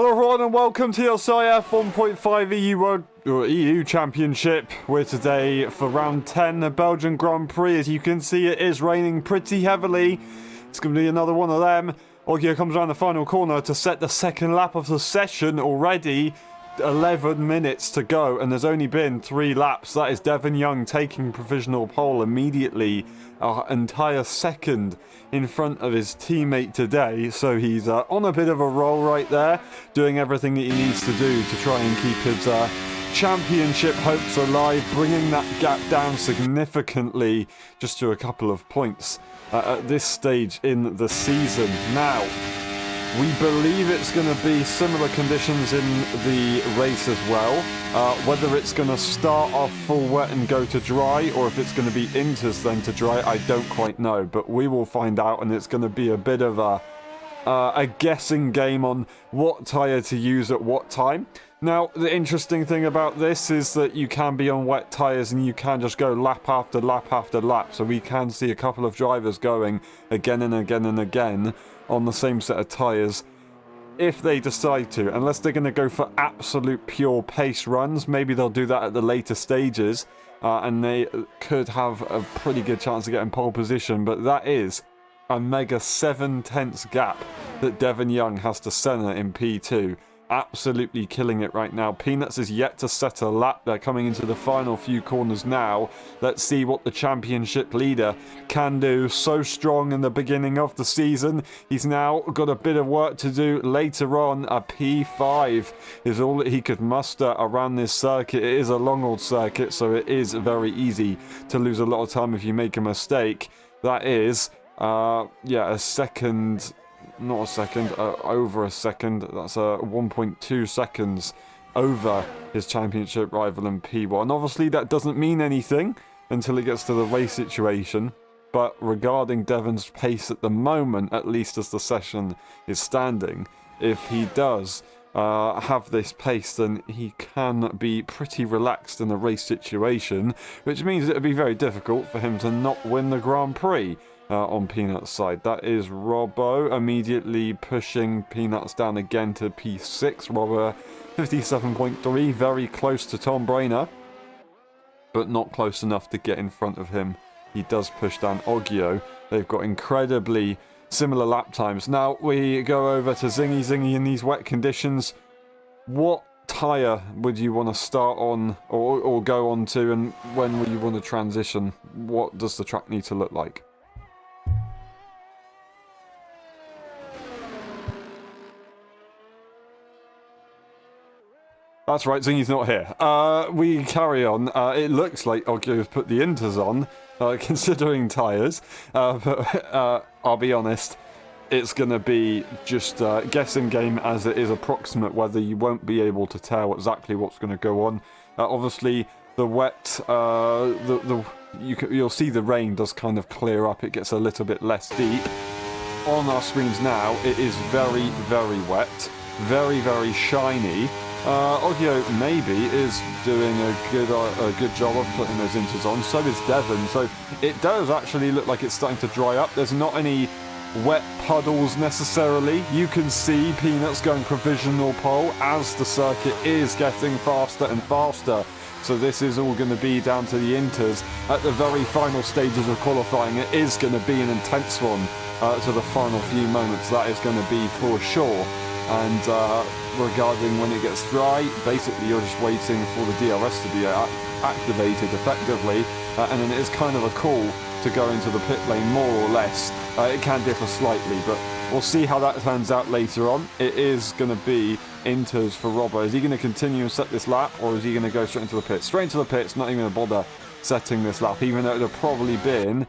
Hello everyone and welcome to LSI F1.5 EU World or EU Championship. We're today for round 10 of Belgian Grand Prix. As you can see, it is raining pretty heavily. It's going to be another one of them. Ogio comes around the final corner to set the second lap of the session already. 11 minutes to go and there's only been 3 laps. That is Devon Young taking provisional pole immediately, an entire second in front of his teammate today. So he's on a bit of a roll right there, doing everything that he needs to do to try and keep his championship hopes alive, bringing that gap down significantly just to a couple of points at this stage in the season. Now, we believe it's going to be similar conditions in the race as well. Whether it's going to start off full wet and go to dry, or if it's going to be inters then to dry, I don't quite know. But we will find out, and it's going to be a bit of a guessing game on what tyre to use at what time. Now, the interesting thing about this is that you can be on wet tyres and you can just go lap after lap after lap. So we can see a couple of drivers going again and again and again on the same set of tyres if they decide to, unless they're going to go for absolute pure pace runs. Maybe they'll do that at the later stages and they could have a pretty good chance of getting pole position, but that is a mega 7/10 gap that Devon Young has to Senna in P2. Absolutely killing it right now. Peanuts is yet to set a lap. They're coming into the final few corners now. Let's see what the championship leader can do. So strong in the beginning of the season. He's now got a bit of work to do later on. A P5 is all that he could muster around this circuit. It is a long old circuit, so it is very easy to lose a lot of time if you make a mistake. That is, a second... Not a second, over a second. That's 1.2 seconds over his championship rival in P1. Obviously, that doesn't mean anything until it gets to the race situation. But regarding Devon's pace at the moment, at least as the session is standing, if he does have this pace, then he can be pretty relaxed in the race situation, which means it would be very difficult for him to not win the Grand Prix. On Peanuts' side. That is Robbo immediately pushing Peanuts down again to P6. Robbo 57.3, very close to Tom Brainer, but not close enough to get in front of him. He does push down Ogio. They've got incredibly similar lap times. Now we go over to Zingy. Zingy, in these wet conditions, what tyre would you want to start on or go on to, and when will you want to transition? What does the track need to look like? That's right, Zingy's not here. We carry on. It looks like Ogio's put the inters on, considering tyres. But I'll be honest, it's going to be just a guessing game, as it is approximate weather. You won't be able to tell exactly what's going to go on. Obviously, the wet, you'll see the rain does kind of clear up. It gets a little bit less deep. On our screens now, it is very, very wet. Very, very shiny. Ogio maybe is doing a good job of putting those inters on. So is Devon. So it does actually look like it's starting to dry up. There's not any wet puddles necessarily. You can see Peanuts going provisional pole as the circuit is getting faster and faster. So this is all going to be down to the inters. At the very final stages of qualifying, it is going to be an intense one to the final few moments. That is going to be for sure. And regarding when it gets dry, basically you're just waiting for the DRS to be activated effectively, and then it is kind of a call to go into the pit lane more or less. It can differ slightly, but we'll see how that turns out later on. It is going to be inters for Robbo. Is he going to continue and set this lap, or is he going to go straight into the pits? Straight into the pits, not even going to bother setting this lap, even though it would have probably been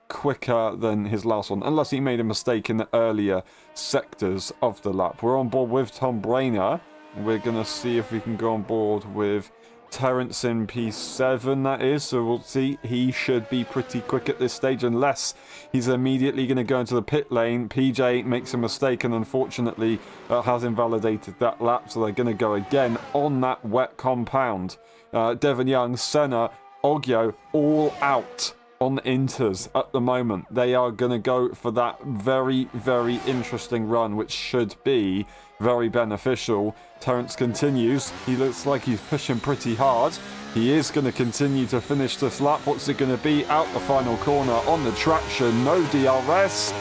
quicker than his last one, unless he made a mistake in the earlier sectors of the lap. We're on board with Tom Brainer. We're going to see if we can go on board with Terence in P7, that is, so we'll see. He should be pretty quick at this stage, unless he's immediately going to go into the pit lane. PJ makes a mistake and unfortunately has invalidated that lap, so they're going to go again on that wet compound. Devon Young, Senna, Ogio, all out on Inters at the moment. They are going to go for that very, very interesting run, which should be very beneficial. Terrence continues. He looks like he's pushing pretty hard. He is going to continue to finish this lap. What's it going to be? Out the final corner on the traction. No DRS.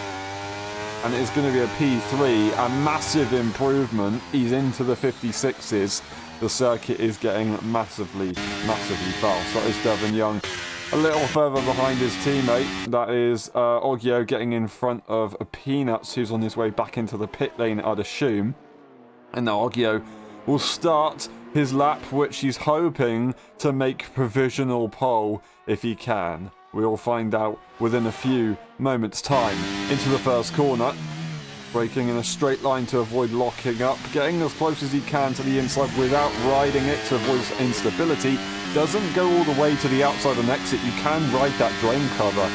And it's going to be a P3. A massive improvement. He's into the 56s. The circuit is getting massively, massively fast. That is Devon Young. A little further behind his teammate. That is Oggio getting in front of Peanuts, who's on his way back into the pit lane, I'd assume. And now Oggio will start his lap, which he's hoping to make provisional pole if he can. We'll find out within a few moments' time. Into the first corner. Braking in a straight line to avoid locking up. Getting as close as he can to the inside without riding it to avoid instability. Doesn't go all the way to the outside and exit. You can ride that drain cover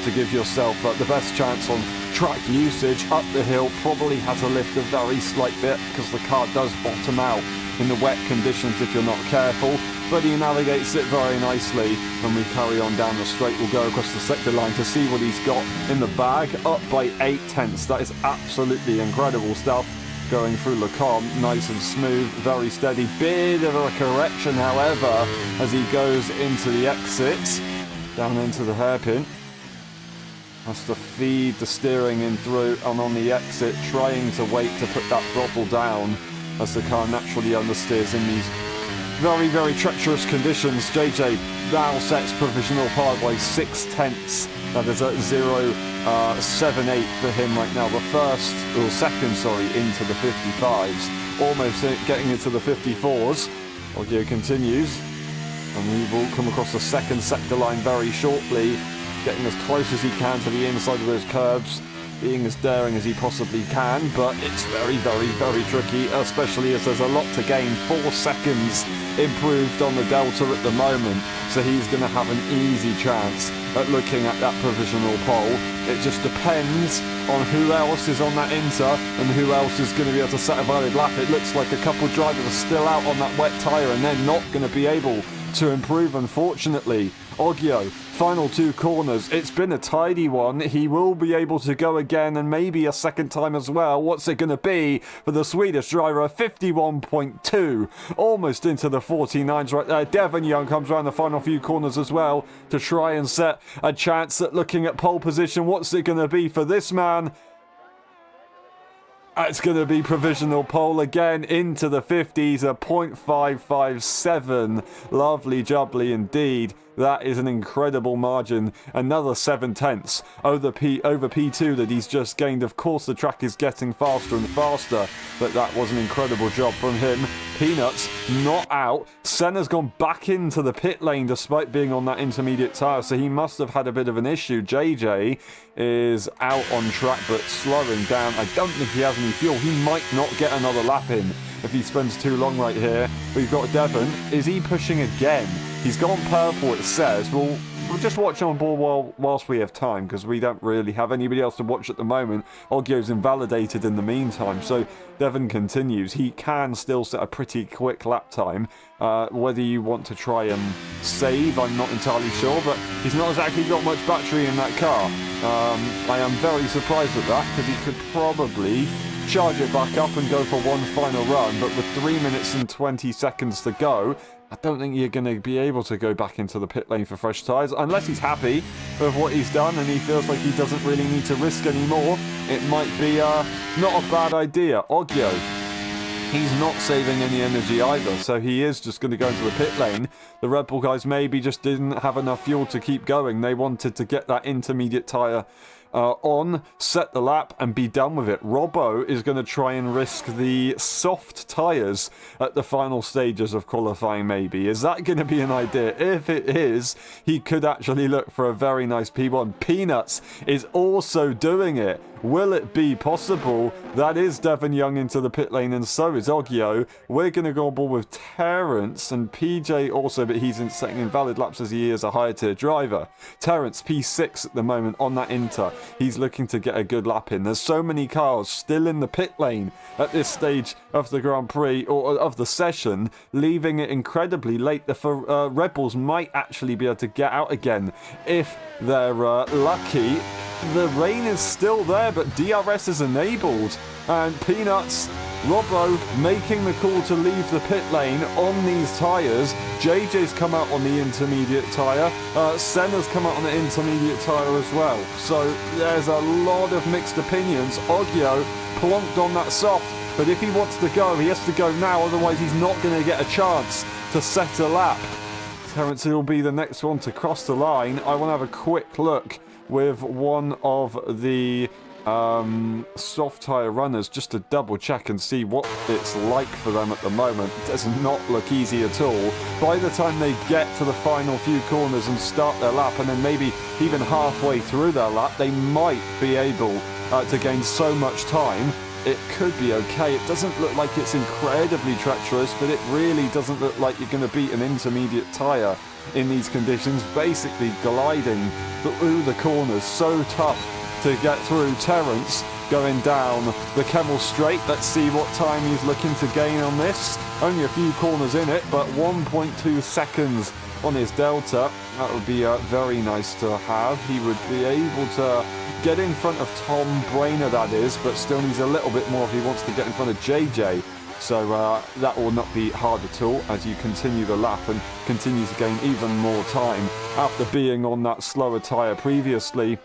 to give yourself the best chance on track usage. Up the hill, probably had to lift a very slight bit because the car does bottom out in the wet conditions if you're not careful. But he navigates it very nicely. When we carry on down the straight, we'll go across the sector line to see what he's got in the bag. Up by 8/10. That is absolutely incredible stuff. Going through Le Combe, nice and smooth, very steady. Bit of a correction, however, as he goes into the exit, down into the hairpin. Has to feed the steering in through, and on the exit, trying to wait to put that throttle down as the car naturally understeers in these very, very treacherous conditions. JJ now sets provisional pole by 6/10. That is at 0.78 for him right now. The second, into the 55s. Almost getting into the 54s. Oggio continues. And he will come across the second sector line very shortly. Getting as close as he can to the inside of those curbs. Being as daring as he possibly can, but it's very, very, very tricky, especially as there's a lot to gain. 4 seconds improved on the Delta at the moment, so he's going to have an easy chance at looking at that provisional pole. It just depends on who else is on that Inter and who else is going to be able to set a valid lap. It looks like a couple drivers are still out on that wet tyre and they're not going to be able to improve, unfortunately. Oggio, final 2 corners. It's been a tidy one. He will be able to go again and maybe a second time as well. What's it going to be for the Swedish driver? 51.2. Almost into the 49s right there. Devon Young comes around the final few corners as well to try and set a chance at looking at pole position. What's it going to be for this man? It's going to be provisional pole again into the 50s, a 0.557. Lovely jubbly indeed. That is an incredible margin. Another 7/10 over P2 that he's just gained. Of course, the track is getting faster and faster, but that was an incredible job from him. Peanuts not out. Senna's gone back into the pit lane despite being on that intermediate tyre, so he must have had a bit of an issue. JJ is out on track but slowing down. I don't think he has any fuel. He might not get another lap in if he spends too long right here. We've got Devon. Is he pushing again? He's gone purple, it says. We'll just watch on board whilst we have time, because we don't really have anybody else to watch at the moment. Oggio's invalidated in the meantime, so Devon continues. He can still set a pretty quick lap time. Whether you want to try and save, I'm not entirely sure, but he's not exactly got much battery in that car. I am very surprised at that, because he could probably charge it back up and go for one final run, but with 3 minutes and 20 seconds to go, I don't think you're going to be able to go back into the pit lane for fresh tyres, unless he's happy with what he's done and he feels like he doesn't really need to risk anymore. It might be not a bad idea. Oggio, he's not saving any energy either, so he is just going to go into the pit lane. The Red Bull guys maybe just didn't have enough fuel to keep going. They wanted to get that intermediate tyre on, set the lap and be done with it. Robbo is going to try and risk the soft tyres at the final stages of qualifying maybe. Is that going to be an idea? If it is, he could actually look for a very nice P1. Peanuts is also doing it. Will it be possible? That is Devon Young into the pit lane and so is Oggio. We're going to go on board with Terrence and PJ also, but he's setting invalid laps as he is a higher tier driver. Terrence P6 at the moment on that Inter. he's looking to get a good lap in. There's so many cars still in the pit lane at this stage of the Grand Prix, or of the session, leaving it incredibly late. The Red Bulls might actually be able to get out again if they're lucky. The rain is still there, but DRS is enabled, and Peanuts, Robbo making the call to leave the pit lane on these tyres. JJ's come out on the intermediate tyre. Senna's come out on the intermediate tyre as well. So there's a lot of mixed opinions. Oggio plonked on that soft, but if he wants to go, he has to go now, otherwise he's not going to get a chance to set a lap. Terence will be the next one to cross the line. I want to have a quick look with one of the soft tyre runners just to double check and see what it's like for them at the moment. It does not look easy at all. By the time they get to the final few corners and start their lap, and then maybe even halfway through their lap, they might be able to gain so much time. It could be okay. It doesn't look like it's incredibly treacherous, but it really doesn't look like you're going to beat an intermediate tyre in these conditions. Basically gliding through the corners, so tough to get through. Terence going down the Kemmel Straight. Let's see what time he's looking to gain on this. Only a few corners in it, but 1.2 seconds on his delta. That would be very nice to have. He would be able to get in front of Tom Brainer, that is, but still needs a little bit more if he wants to get in front of JJ. So that will not be hard at all as you continue the lap and continue to gain even more time after being on that slower tyre previously.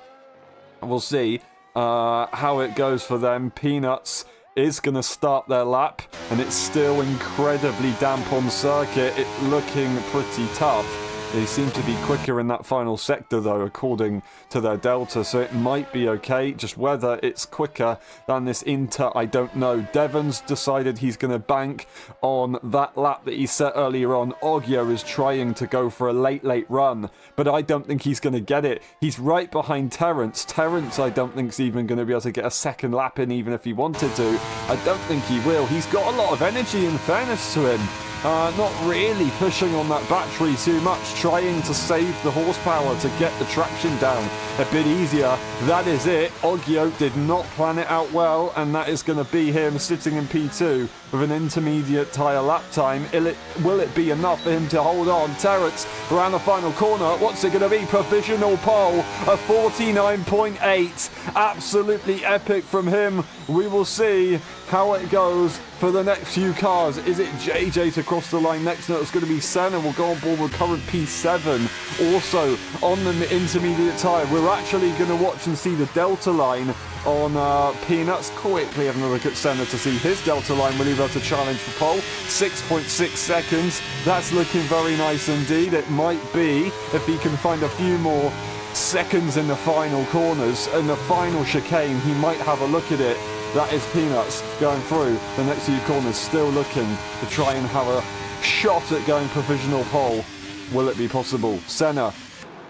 We'll see how it goes for them. Peanuts is going to start their lap, and it's still incredibly damp on circuit. It's looking pretty tough. They seem to be quicker in that final sector, though, according to their delta, so it might be okay. Just whether it's quicker than this Inter, I don't know. Devon's decided he's going to bank on that lap that he set earlier on. Oggio is trying to go for a late run, but I don't think he's going to get it. He's right behind Terence. Terence, I don't think, is even going to be able to get a second lap in, even if he wanted to. I don't think he will. He's got a lot of energy, in fairness to him. Not really pushing on that battery too much, trying to save the horsepower to get the traction down a bit easier. That is it. Oggio did not plan it out well, and that is going to be him sitting in P2 with an intermediate tyre lap time. Will it be enough for him to hold on? Terence around the final corner. What's it going to be? Provisional pole, a 49.8. Absolutely epic from him. We will see how it goes for the next few cars. Is it JJ to cross the line next? No, it's going to be Senna. We'll go on board with current P7. Also on the intermediate tyre, we're actually going to watch and see the delta line on Peanuts. Quickly having a look at Senna to see his delta line. Will he be able to challenge for pole? 6.6 seconds. That's looking very nice indeed. It might be, if he can find a few more seconds in the final corners, in the final chicane, he might have a look at it. That is Peanuts going through the next few corners, still looking to try and have a shot at going provisional pole. Will it be possible? Senna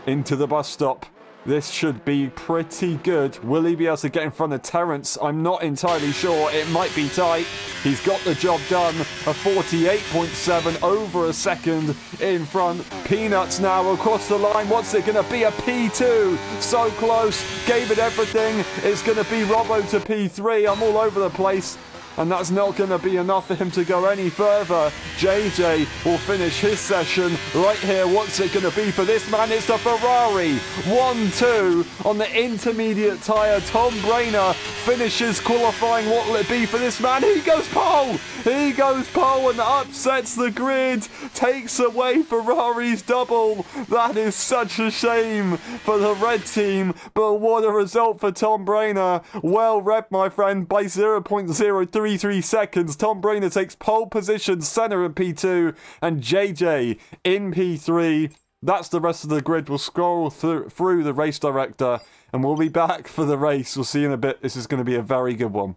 into the bus stop. This should be pretty good. Will he be able to get in front of Terence? I'm not entirely sure. It might be tight. He's got the job done. A 48.7, over a second in front. Peanuts now across the line. What's it going to be? A P2. So close. Gave it everything. It's going to be Robbo to P3. I'm all over the place. And that's not going to be enough for him to go any further. JJ will finish his session right here. What's it going to be for this man? It's a Ferrari. 1-2 on the intermediate tyre. Tom Brainer finishes qualifying. What will it be for this man? He goes pole. He goes pole and upsets the grid. Takes away Ferrari's double. That is such a shame for the red team. But what a result for Tom Brainer. Well rep, my friend, by 0.033 seconds. Tom Brainer takes pole position, Senna in P2, and JJ in P3. That's the rest of the grid. We'll scroll through the race director, and we'll be back for the race. We'll see you in a bit. This is going to be a very good one.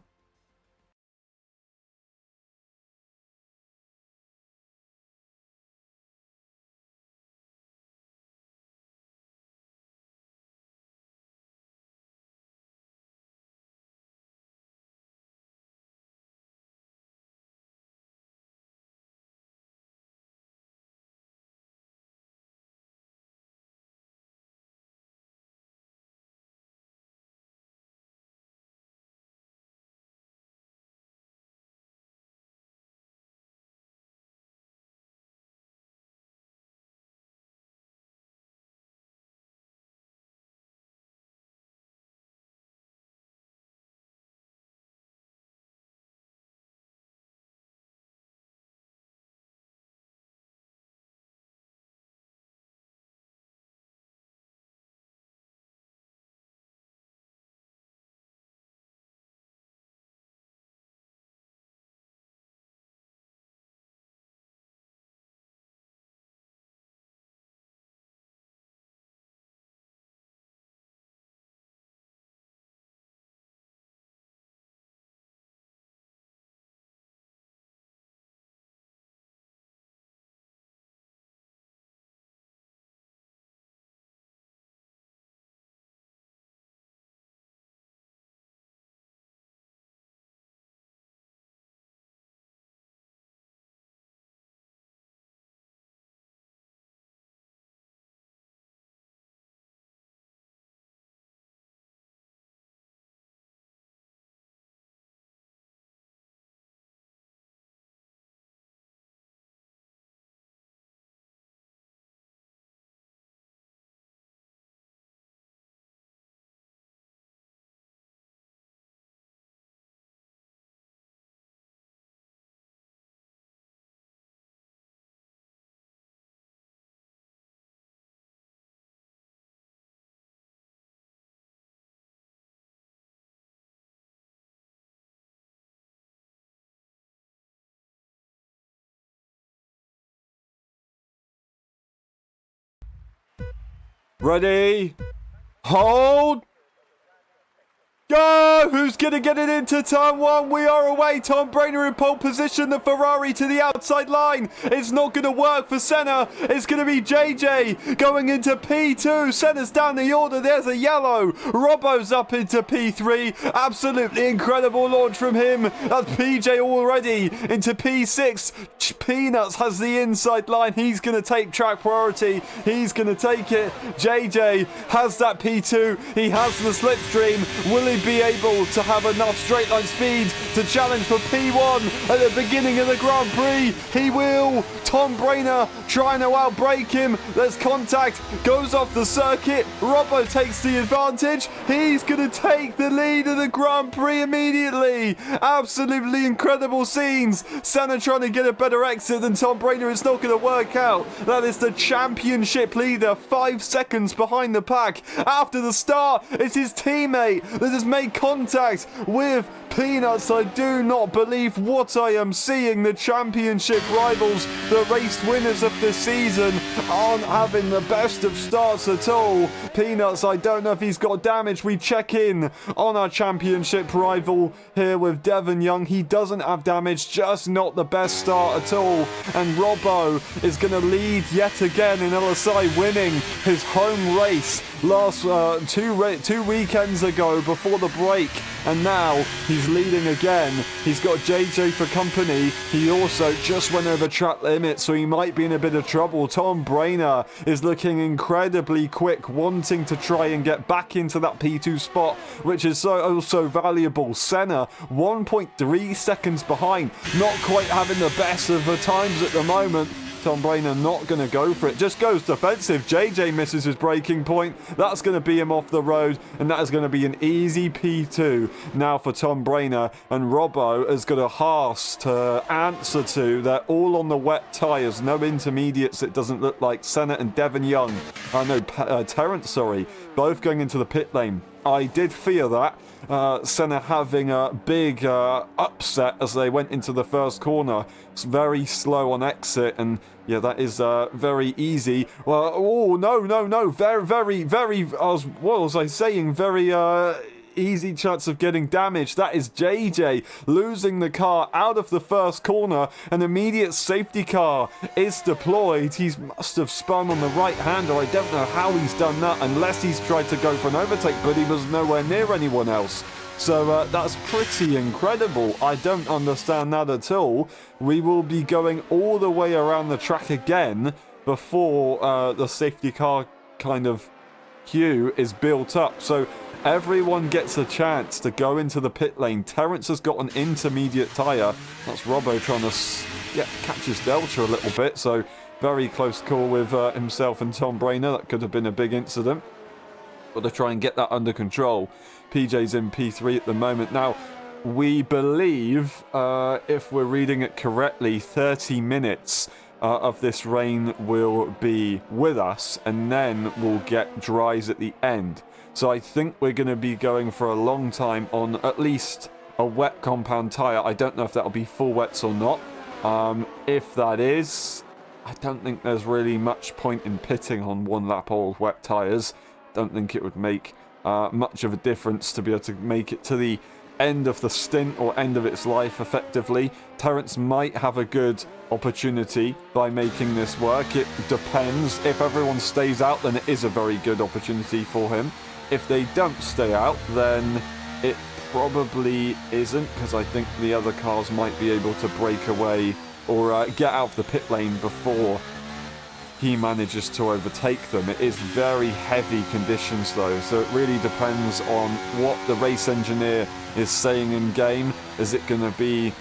Ready? Hold! Go! Who's going to get it into turn one? We are away. Tom Brainer in pole position. The Ferrari to the outside line. It's not going to work for Senna. It's going to be JJ going into P2. Senna's down the order. There's a yellow. Robbo's up into P3. Absolutely incredible launch from him. That's PJ already into P6. Peanuts has the inside line. He's going to take track priority. He's going to take it. JJ has that P2. He has the slipstream. Will he be able to have enough straight line speed to challenge for P1 at the beginning of the Grand Prix? He will. Tom Brainer trying to outbrake him. There's contact. Goes off the circuit. Robbo takes the advantage. He's going to take the lead of the Grand Prix immediately. Absolutely incredible scenes. Senna trying to get a better exit than Tom Brainer. It's not going to work out. That is the championship leader, 5 seconds behind the pack. After the start, it's his teammate that has made contact with Peanuts. I do not believe what I am seeing. The championship rivals, the race winners of this season, aren't having the best of starts at all. Peanuts, I don't know if he's got damage. We check in on our championship rival here with Devon Young. He doesn't have damage, just not the best start at all. And Robbo is going to lead yet again in LSI, winning his home race last two weekends ago before the break, and now he's leading again. He's got JJ for company. He also just went over track limit, so he might be in a bit of trouble. Tom Brainer is looking incredibly quick, wanting to try and get back into that P2 spot, which is also valuable. Senna 1.3 seconds behind, not quite having the best of the times at the moment. Tom Brainer not going to go for it, just goes defensive. JJ misses his braking point. That's going to be him off the road, and that is going to be an easy P2 now for Tom Brainer. And Robbo has got a Haas to answer to. They're all on the wet tyres, no intermediates, it doesn't look like. Senna and Devon Young, Terrence, sorry, both going into the pit lane. I did fear that. Senna having a big upset as they went into the first corner. It's very slow on exit, and yeah, that is very easy. Well, oh, no. Very, what was I saying? Very easy chance of getting damage. That is JJ losing the car out of the first corner. An immediate safety car is deployed. He must have spun on the right hander. I don't know how he's done that, unless he's tried to go for an overtake, but he was nowhere near anyone else. So that's pretty incredible. I don't understand that at all. We will be going all the way around the track again before the safety car kind of queue is built up. So everyone gets a chance to go into the pit lane. Terrence has got an intermediate tyre. That's Robbo trying to catch his delta a little bit. So very close call with himself and Tom Brainer. That could have been a big incident. Got to try and get that under control. PJ's in P3 at the moment. Now, we believe, if we're reading it correctly, 30 minutes of this rain will be with us, and then we'll get dries at the end. So I think we're going to be going for a long time on at least a wet compound tyre. I don't know if that'll be full wets or not. If that is, I don't think there's really much point in pitting on one lap all wet tyres. Don't think it would make much of a difference to be able to make it to the end of the stint or end of its life effectively. Terrence might have a good opportunity by making this work. It depends. If everyone stays out, then it is a very good opportunity for him. If they don't stay out, then it probably isn't, because I think the other cars might be able to break away or get out of the pit lane before he manages to overtake them. It is very heavy conditions though, so it really depends on what the race engineer is saying in game. Is it going to be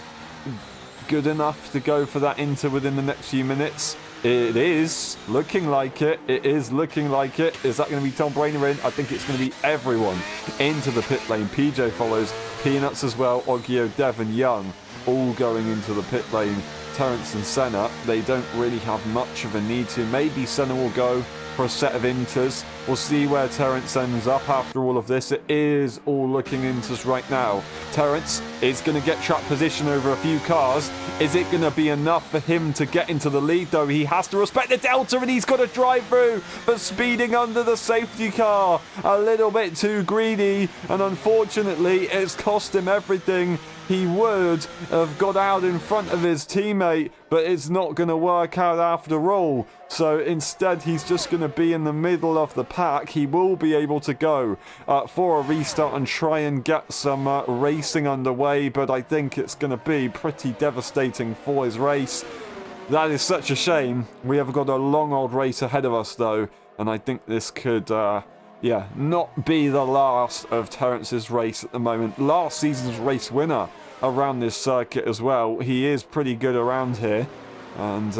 good enough to go for that into within the next few minutes? It is looking like it. It is looking like it. Is that going to be Tom Brainer in? I think it's going to be everyone into the pit lane. PJ follows, Peanuts as well, Oggio, Devon Young, all going into the pit lane. Terrence and Senna, they don't really have much of a need to. Maybe Senna will go for a set of inters. We'll see where Terence ends up after all of this. It is all looking inters right now. Terence is going to get track position over a few cars. Is it going to be enough for him to get into the lead, though? He has to respect the delta, and he's got to drive through, but speeding under the safety car. A little bit too greedy, and unfortunately, it's cost him everything. He would have got out in front of his teammate, but it's not going to work out after all. So instead, he's just going to be in the middle of the pack. He will be able to go for a restart and try and get some racing underway, but I think it's going to be pretty devastating for his race. That is such a shame. We have got a long old race ahead of us, though, and I think this could... not be the last of Terence's race at the moment. Last season's race winner around this circuit as well. He is pretty good around here, and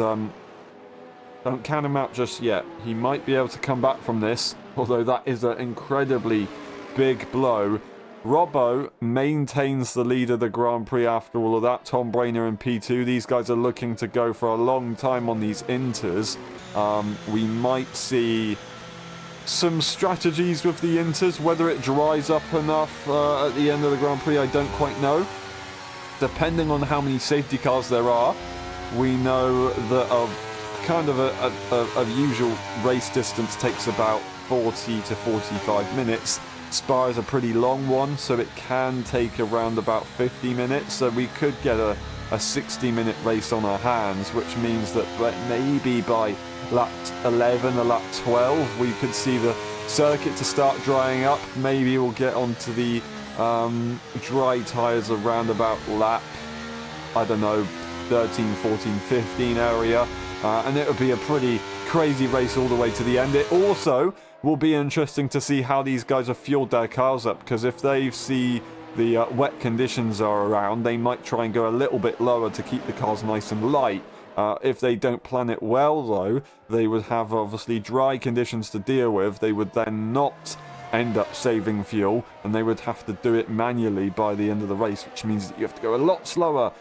don't count him out just yet. He might be able to come back from this, although that is an incredibly big blow. Robbo maintains the lead of the Grand Prix after all of that. Tom Brainer in P2. These guys are looking to go for a long time on these inters. We might see some strategies with the inters. Whether it dries up enough at the end of the Grand Prix, I don't quite know. Depending on how many safety cars there are, we know that a usual race distance takes about 40 to 45 minutes. Spa is a pretty long one, so it can take around about 50 minutes, so we could get a 60-minute race on our hands, which means that maybe by lap 11 or lap 12 we could see the circuit to start drying up. Maybe we'll get onto the dry tyres around about lap, I don't know, 13, 14, 15 area, and it would be a pretty crazy race all the way to the end. It also will be interesting to see how these guys have fueled their cars up, because if they see the wet conditions are around, they might try and go a little bit lower to keep the cars nice and light. If they don't plan it well, though, they would have obviously dry conditions to deal with. They would then not end up saving fuel, and they would have to do it manually by the end of the race, which means that you have to go a lot slower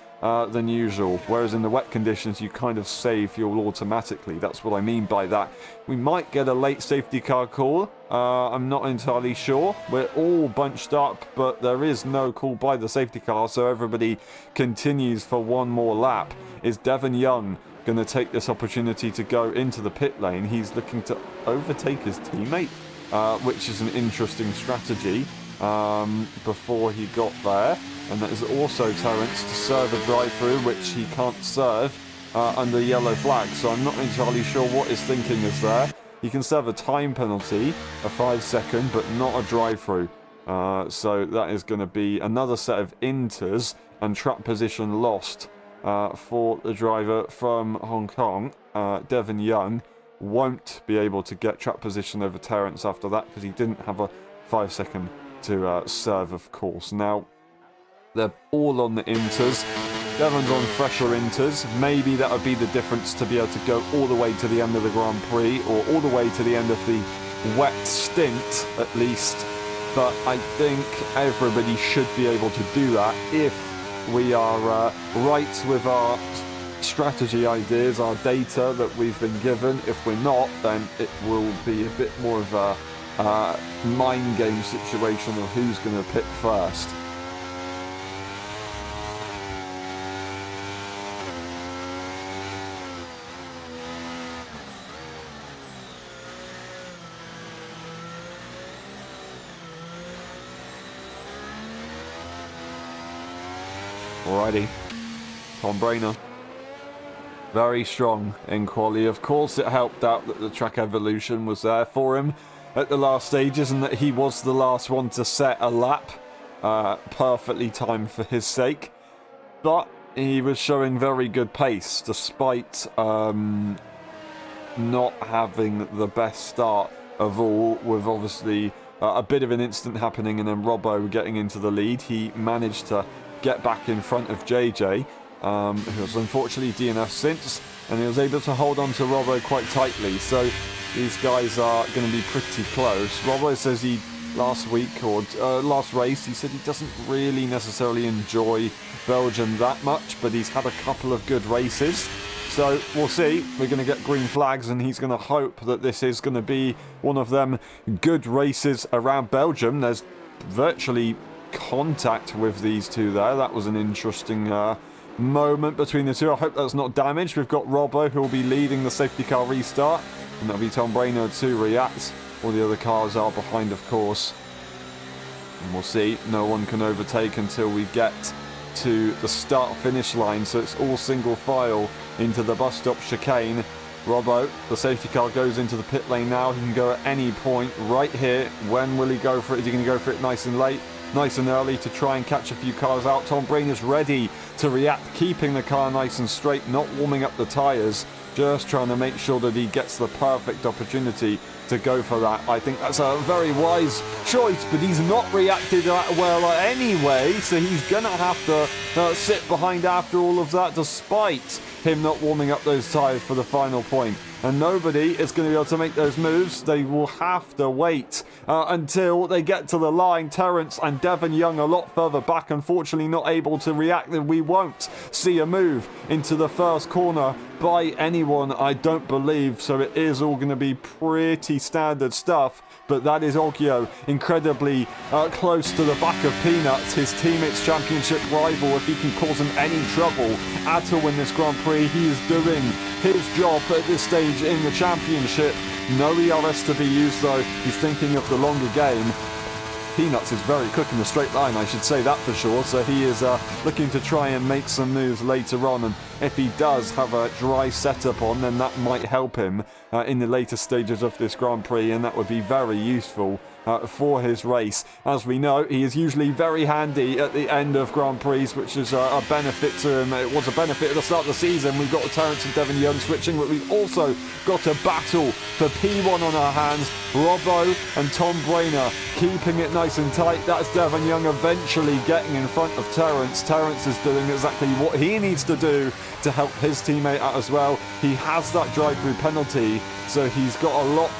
than usual, whereas in the wet conditions you kind of save fuel automatically. That's what I mean by that. We might get a late safety car call. I'm not entirely sure. We're all bunched up, but there is no call by the safety car, so everybody continues for one more lap. Is Devon Young going to take this opportunity to go into the pit lane? He's looking to overtake his teammate, which is an interesting strategy before he got there. And that is also Terence to serve a drive-through, which he can't serve under yellow flag. So I'm not entirely sure what his thinking is there. He can serve a time penalty, a 5-second, but not a drive-through. So that is going to be another set of inters and track position lost for the driver from Hong Kong. Devon Young won't be able to get track position over Terence after that, because he didn't have a 5-second to serve, of course. Now, they're all on the inters. Devon's on fresher inters. Maybe that would be the difference to be able to go all the way to the end of the Grand Prix, or all the way to the end of the wet stint, at least. But I think everybody should be able to do that if we are right with our strategy ideas, our data that we've been given. If we're not, then it will be a bit more of a mind game situation of who's going to pit first. Alrighty, Tom Brainer, very strong in quali. Of course it helped out that the track evolution was there for him at the last stages, and that he was the last one to set a lap, perfectly timed for his sake. But he was showing very good pace, despite not having the best start of all, with obviously a bit of an incident happening and then Robbo getting into the lead. He managed to get back in front of JJ, who was unfortunately DNF since, and he was able to hold on to Robbo quite tightly. So these guys are going to be pretty close. Robbo says he last race, he said he doesn't really necessarily enjoy Belgium that much, but he's had a couple of good races, So we'll see. We're going to get green flags, and he's going to hope that this is going to be one of them good races around Belgium. There's virtually contact with these two there. That was an interesting moment between the two. I hope that's not damaged. We've got Robbo, who will be leading the safety car restart, and that'll be Tom Brainerd to react. All the other cars are behind, of course. And we'll see. No one can overtake until we get to the start-finish line, so it's all single file into the bus stop chicane. Robbo, the safety car, goes into the pit lane now. He can go at any point right here. When will he go for it? Is he going to go for it nice and late? Nice and early to try and catch a few cars out. Tom Brainerd's ready to react, keeping the car nice and straight, not warming up the tyres, just trying to make sure that he gets the perfect opportunity to go for that. I think that's a very wise choice, but he's not reacted that well anyway, so he's going to have to sit behind after all of that, despite him not warming up those tyres for the final point. And nobody is going to be able to make those moves. They will have to wait until they get to the line. Terence and Devon Young a lot further back, unfortunately not able to react. We won't see a move into the first corner by anyone, I don't believe. So it is all going to be pretty standard stuff. But that is Oggio incredibly close to the back of Peanuts, his teammate's championship rival. If he can cause him any trouble at all in this Grand Prix, he is doing his job at this stage in the championship. No ERS to be used though. He's thinking of the longer game. Peanuts is very quick in the straight line, I should say that for sure. So he is looking to try and make some moves later on. And if he does have a dry setup on, then that might help him in the later stages of this Grand Prix. And that would be very useful for his race. As we know, he is usually very handy at the end of Grand Prix, which is a benefit to him. It was a benefit at the start of the season. We've got Terence and Devon Young switching, but we've also got a battle for P1 on our hands. Robbo and Tom Brainerd keeping it nice and tight. That's Devon Young eventually getting in front of Terence. Terence is doing exactly what he needs to do to help his teammate out as well. He has that drive-through penalty, so he's got a lot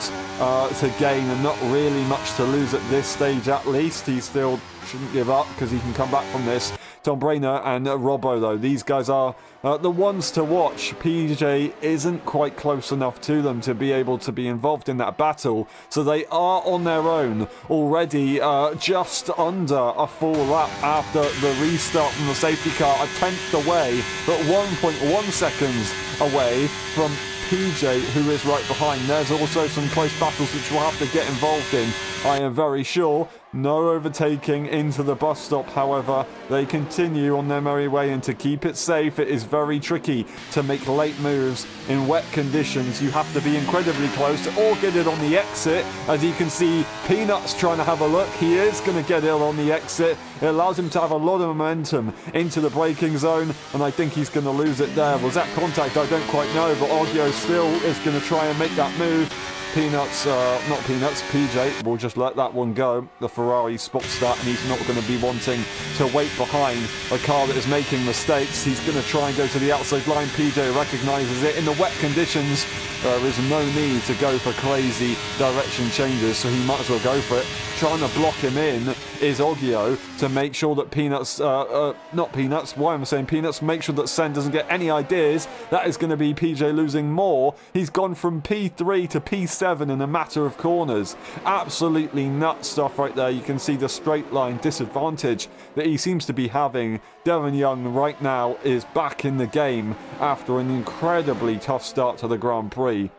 to gain and not really much to lose at this stage at least. He still shouldn't give up because he can come back from this. Tom Brainerd and Robbo though, these guys are the ones to watch. PJ isn't quite close enough to them to be able to be involved in that battle, so they are on their own already, just under a full lap after the restart from the safety car, a tenth away, but 1.1 seconds away from PJ, who is right behind. There's also some close battles which we'll have to get involved in, I am very sure. No overtaking into the bus stop, however. They continue on their merry way, and to keep it safe, it is very tricky to make late moves in wet conditions. You have to be incredibly close or get it on the exit. As you can see, Peanuts trying to have a look. He is going to get it on the exit. It allows him to have a lot of momentum into the braking zone, and I think he's going to lose it there. Was that contact? I don't quite know, but Oggio still is going to try and make that move. Peanuts, not Peanuts, PJ will just let that one go. The Ferrari spots that, and he's not going to be wanting to wait behind a car that is making mistakes. He's going to try and go to the outside line. PJ recognises it. In the wet conditions, there is no need to go for crazy direction changes, so he might as well go for it. Trying to block him in is Oggio to make sure that Peanuts, not Peanuts, why am I saying Peanuts? Make sure that Sen doesn't get any ideas. That is going to be PJ losing more. He's gone from P3 to P7 in a matter of corners. Absolutely nuts stuff right there. You can see the straight line disadvantage that he seems to be having. Devon Young right now is back in the game after an incredibly tough start to the Grand Prix.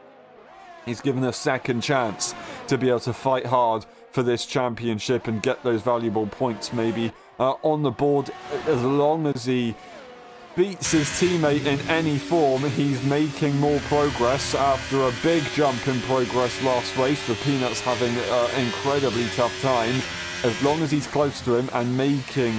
He's given a second chance to be able to fight hard for this championship and get those valuable points maybe on the board. As long as he beats his teammate in any form, he's making more progress after a big jump in progress last race. The Peanuts having an incredibly tough time. As long as he's close to him and making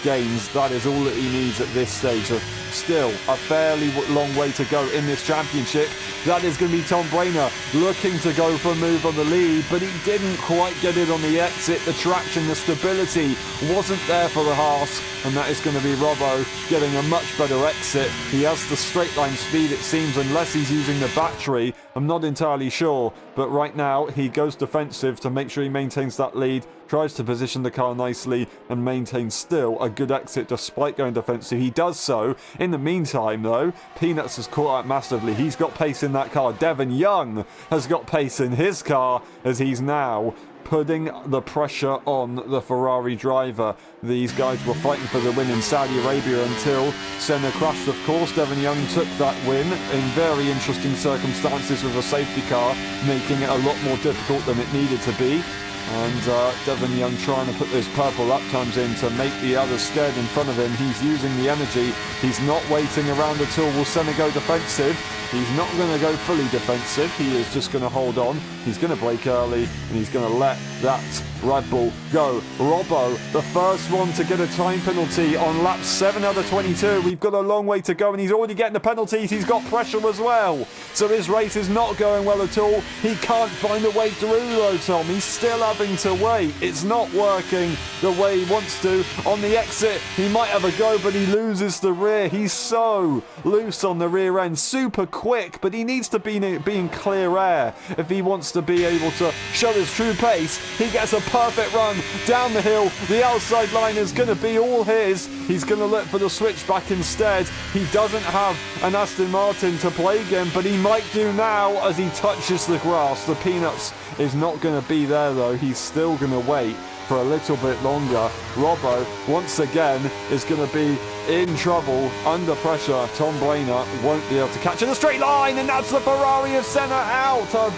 gains, that is all that he needs at this stage. So still a fairly long way to go in this championship. That is going to be Tom Brainerd looking to go for a move on the lead, but he didn't quite get it on the exit. The traction, the stability wasn't there for the Haas, and that is going to be Robbo getting a much better exit. He has the straight line speed, it seems, unless he's using the battery. I'm not entirely sure, but right now he goes defensive to make sure he maintains that lead, tries to position the car nicely and maintains still a good exit despite going defensive. He does so. In the meantime, though, Peanuts has caught out massively. He's got pace in that car. Devon Young has got pace in his car as he's now putting the pressure on the Ferrari driver. These guys were fighting for the win in Saudi Arabia until Senna crashed. Of course, Devon Young took that win in very interesting circumstances with a safety car, making it a lot more difficult than it needed to be. And Devon Young trying to put those purple lap times in to make the others scared in front of him. He's using the energy. He's not waiting around at all. Will Senna go defensive? He's not going to go fully defensive. He is just going to hold on. He's going to brake early, and he's going to let that Red Bull go. Robbo, the first one to get a time penalty on lap 7 out of 22. We've got a long way to go, and he's already getting the penalties. He's got pressure as well. So his race is not going well at all. He can't find a way through, though, Tom. He's still having to wait. It's not working the way he wants to. On the exit, he might have a go, but he loses the rear. He's so loose on the rear end. Super quick, but he needs to be in clear air if he wants to be able to show his true pace. He gets a perfect run down the hill. The outside line is going to be all his. He's going to look for the switchback instead. He doesn't have an Aston Martin to plague him, but he might do now as he touches the grass. The Peanuts is not going to be there, though. He's still going to wait for a little bit longer. Robbo, once again, is going to be in trouble, under pressure. Tom Blainer won't be able to catch in the straight line, and that's the Ferrari of Senna out. A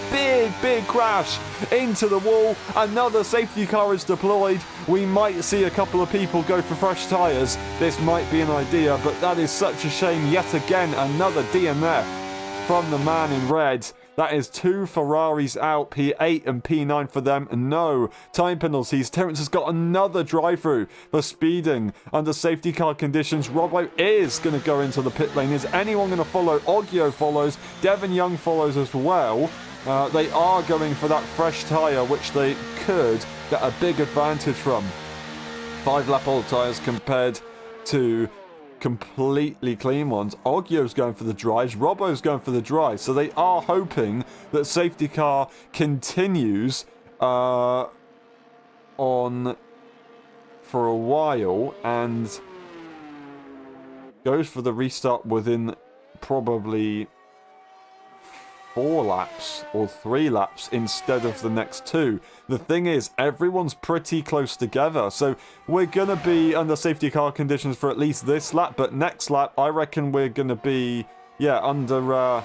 big crash into the wall. Another safety car is deployed. We might see a couple of people go for fresh tyres. This might be an idea, but that is such a shame. Yet again, another DNF from the man in red. That is 2 Ferraris out, P8 and P9 for them. No time penalties. Terence has got another drive-through for speeding under safety car conditions. Robbo is going to go into the pit lane. Is anyone going to follow? Oggio follows. Devon Young follows as well. They are going for that fresh tyre, which they could get a big advantage from. 5-lap-old tyres compared to completely clean ones. Oggio's going for the drives. Robbo's going for the drives. So they are hoping that safety car continues on for a while and goes for the restart within probably 4 laps or 3 laps instead of the next 2. The thing is, everyone's pretty close together, so we're going to be under safety car conditions for at least this lap, but next lap, I reckon we're going to be, under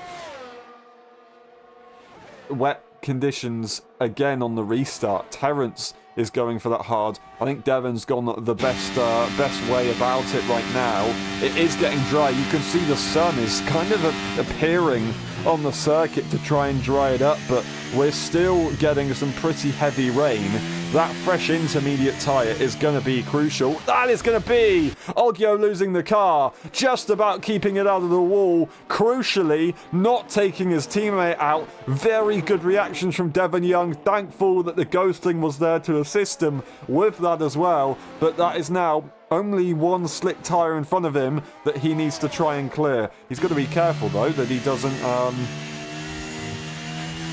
wet conditions again on the restart. Terence is going for that hard. I think Devon's gone the best way about it right now. It is getting dry. You can see the sun is kind of appearing on the circuit to try and dry it up, but we're still getting some pretty heavy rain. That fresh intermediate tyre is going to be crucial. That is going to be Oggio losing the car, just about keeping it out of the wall. Crucially, not taking his teammate out. Very good reactions from Devon Young. Thankful that the ghosting was there to assist him with that as well. But that is now only one slick tyre in front of him that he needs to try and clear. He's got to be careful, though, that he doesn't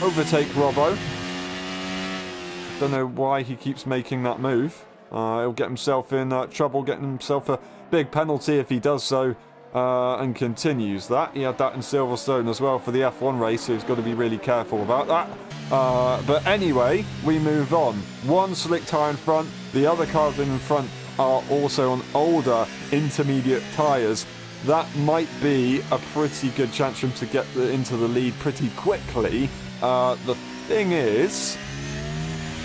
overtake Robbo. Don't know why he keeps making that move. He'll get himself in trouble, getting himself a big penalty if he does so and continues that. He had that in Silverstone as well for the F1 race, so he's got to be really careful about that. But anyway, we move on. One slick tyre in front. The other cars in front are also on older intermediate tyres. That might be a pretty good chance for him to get into the lead pretty quickly. The thing is,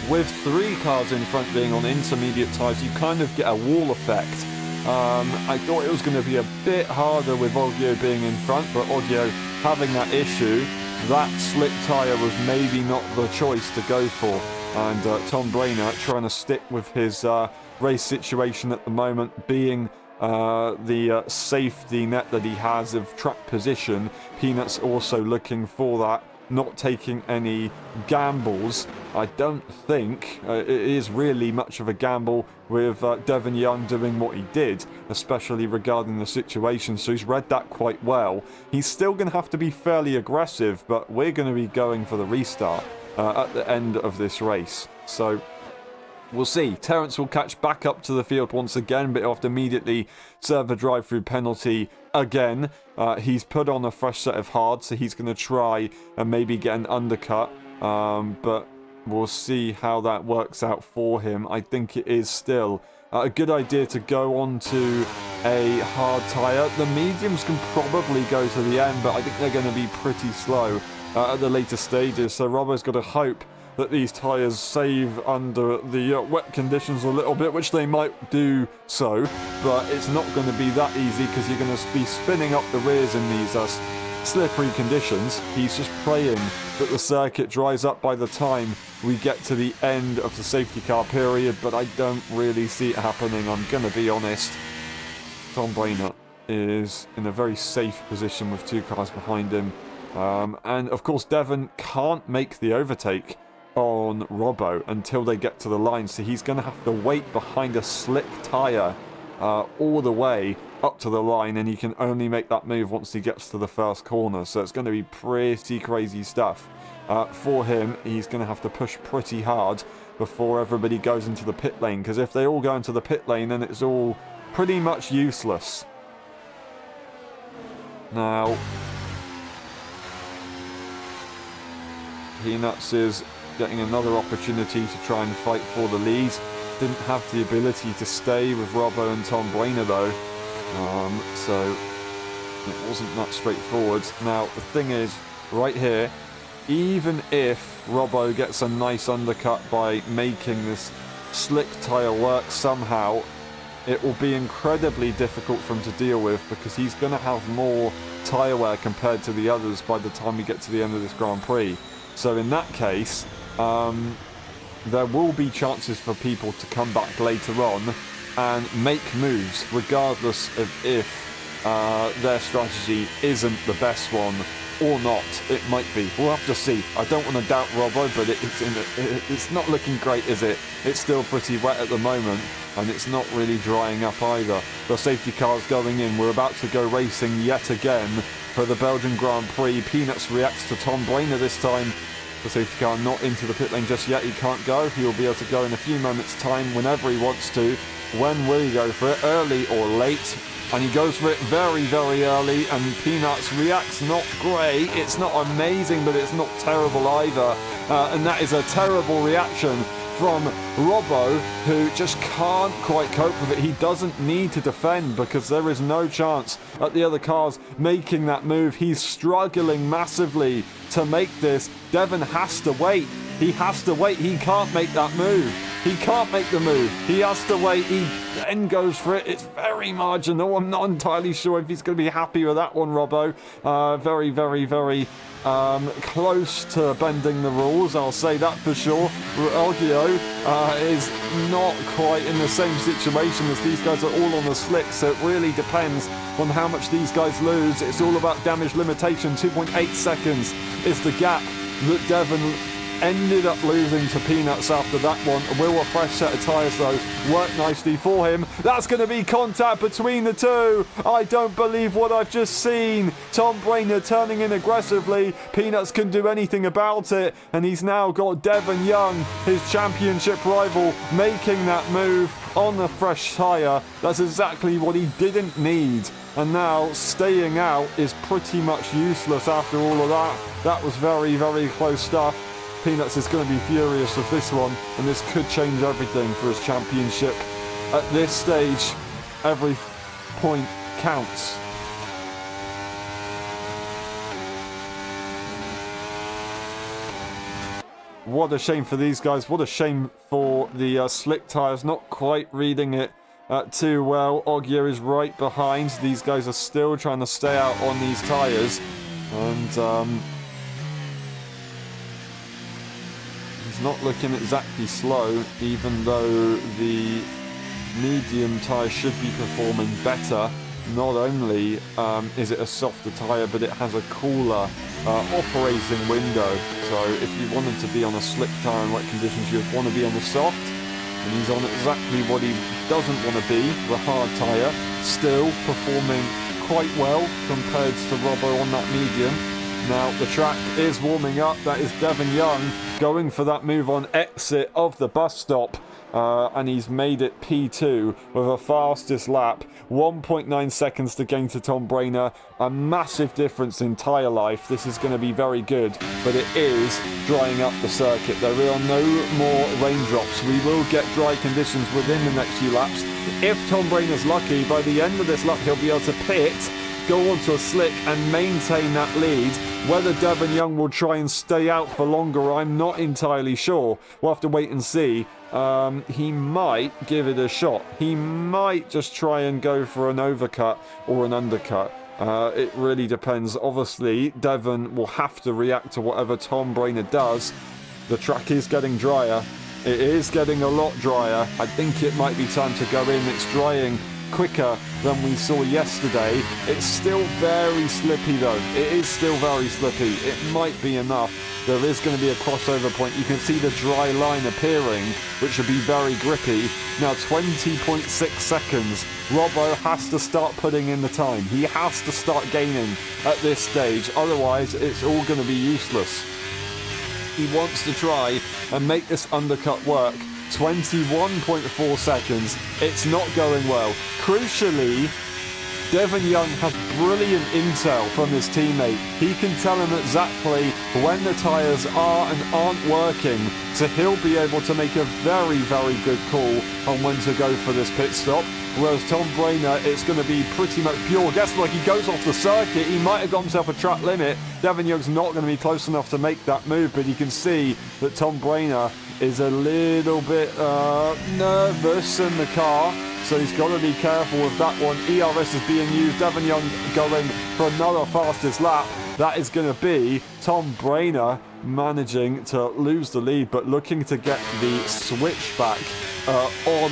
with 3 cars in front being on intermediate tyres, you kind of get a wall effect. I thought it was going to be a bit harder with Oggio being in front, but Oggio having that issue, that slick tyre was maybe not the choice to go for. And Tom Blainer trying to stick with his race situation at the moment, being the safety net that he has of track position. Peanuts also looking for that not taking any gambles. I don't think it is really much of a gamble with Devon Young doing what he did, especially regarding the situation, so he's read that quite well. He's still going to have to be fairly aggressive, but we're going to be going for the restart at the end of this race. So we'll see. Terence will catch back up to the field once again, but he'll have to immediately serve a drive-through penalty again. He's put on a fresh set of hards, so he's going to try and maybe get an undercut, but we'll see how that works out for him. I think it is still a good idea to go on to a hard tyre. The mediums can probably go to the end, but I think they're going to be pretty slow at the later stages, so Robbo's got to hope that these tyres save under the wet conditions a little bit, which they might do so, but it's not going to be that easy because you're going to be spinning up the rears in these slippery conditions. He's just praying that the circuit dries up by the time we get to the end of the safety car period, but I don't really see it happening, I'm going to be honest. Tom Brainerd is in a very safe position with 2 cars behind him, and of course Devon can't make the overtake on Robbo until they get to the line, so he's going to have to wait behind a slick tyre all the way up to the line, and he can only make that move once he gets to the first corner, so it's going to be pretty crazy stuff for him. He's going to have to push pretty hard before everybody goes into the pit lane, because if they all go into the pit lane, then it's all pretty much useless. Now Peanuts is getting another opportunity to try and fight for the lead. Didn't have the ability to stay with Robbo and Tom Brainerd though, so it wasn't that straightforward. Now the thing is, right here, even if Robbo gets a nice undercut by making this slick tyre work somehow, it will be incredibly difficult for him to deal with because he's going to have more tyre wear compared to the others by the time we get to the end of this Grand Prix. So in that case, there will be chances for people to come back later on and make moves, regardless of if their strategy isn't the best one or not. It might be. We'll have to see. I don't want to doubt Robbo, but it's not looking great, is it? It's still pretty wet at the moment, and it's not really drying up either. The safety car's going in. We're about to go racing yet again for the Belgian Grand Prix. Peanuts reacts to Tom Brainerd this time. The safety car not into the pit lane just yet. He can't go. He'll be able to go in a few moments' time whenever he wants to. When will he go for it? Early or late? And he goes for it very, very early, and Peanuts reacts not great. It's not amazing, but it's not terrible either. And that is a terrible reaction from Robbo, who just can't quite cope with it. He doesn't need to defend because there is no chance at the other cars making that move. He's struggling massively to make this. Devon has to wait. He has to wait. He can't make that move. He can't make the move. He has to wait. He then goes for it. It's very marginal. I'm not entirely sure if he's going to be happy with that one, Robbo. Very, very, very close to bending the rules, I'll say that for sure. Elgio is not quite in the same situation as these guys are all on the slick, so it really depends on how much these guys lose. It's all about damage limitation. 2.8 seconds is the gap that Devon ended up losing to Peanuts after that one. Will a fresh set of tyres though work nicely for him. That's going to be contact between the two. I don't believe what I've just seen. Tom Brainerd turning in aggressively. Peanuts can do anything about it, and he's now got Devon Young, his championship rival, making that move on the fresh tyre. That's exactly what he didn't need, and now staying out is pretty much useless after all of that. That was very, very close stuff. Peanuts is going to be furious with this one, and this could change everything for his championship. At this stage, every point counts. What a shame for these guys. What a shame for the slick tyres. Not quite reading it too well. Ogier is right behind. These guys are still trying to stay out on these tyres. And he's not looking exactly slow, even though the medium tyre should be performing better. not only is it a softer tyre, but it has a cooler operating window. So if you wanted to be on a slick tyre in wet conditions, you'd want to be on the soft. And he's on exactly what he doesn't want to be, the hard tyre. Still performing quite well compared to Robbo on that medium. Now the track is warming up. That is Devon Young going for that move on exit of the bus stop. And he's made it P2 with a fastest lap. 1.9 seconds to gain to Tom Brainer. A massive difference in tyre life. This is going to be very good, but it is drying up the circuit. There are no more raindrops. We will get dry conditions within the next few laps. If Tom Brainer's lucky, by the end of this lap, he'll be able to pit, go onto a slick and maintain that lead. Whether Devon Young will try and stay out for longer, I'm not entirely sure. We'll have to wait and see. He might give it a shot. He might just try and go for an overcut or an undercut. It really depends. Obviously, Devon will have to react to whatever Tom Brainer does. The track is getting drier. It is getting a lot drier. I think it might be time to go in. It's drying quicker than we saw yesterday. It's still very slippy though. It is still very slippy. It might be enough. There is going to be a crossover point. You can see the dry line appearing, which would be very grippy. Now 20.6 seconds. Robbo has to start putting in the time. He has to start gaining at this stage. Otherwise, it's all going to be useless. He wants to try and make this undercut work. 21.4 seconds. It's not going well. Crucially, Devon Young has brilliant intel from his teammate. He can tell him exactly when the tyres are and aren't working, so he'll be able to make a very, very good call on when to go for this pit stop. Whereas Tom Brainer, it's going to be pretty much pure guess. Like, he goes off the circuit, he might have got himself a track limit. Devon Young's not going to be close enough to make that move, but you can see that Tom Brainer is a little bit nervous in the car, so he's got to be careful with that one. ERS is being used. Devon Young going for another fastest lap. That is going to be Tom Brainer managing to lose the lead, but looking to get the switchback on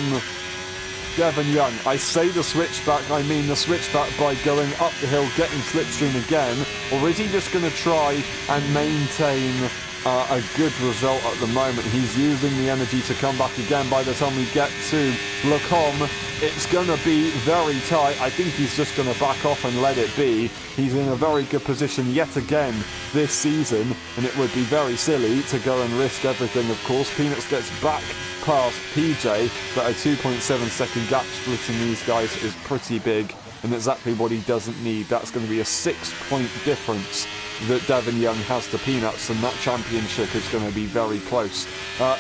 Devon Young. I say the switchback, I mean the switchback by going up the hill, getting slipstream again, or is he just going to try and maintain a good result at the moment? He's using the energy to come back again. By the time we get to Lecombe, it's going to be very tight. I think he's just going to back off and let it be. He's in a very good position yet again this season, and it would be very silly to go and risk everything, of course. Peanuts gets back past PJ, but a 2.7 second gap splitting these guys is pretty big, and exactly what he doesn't need. That's going to be a 6-point difference that Devon Young has to Peanuts, and that championship is going to be very close.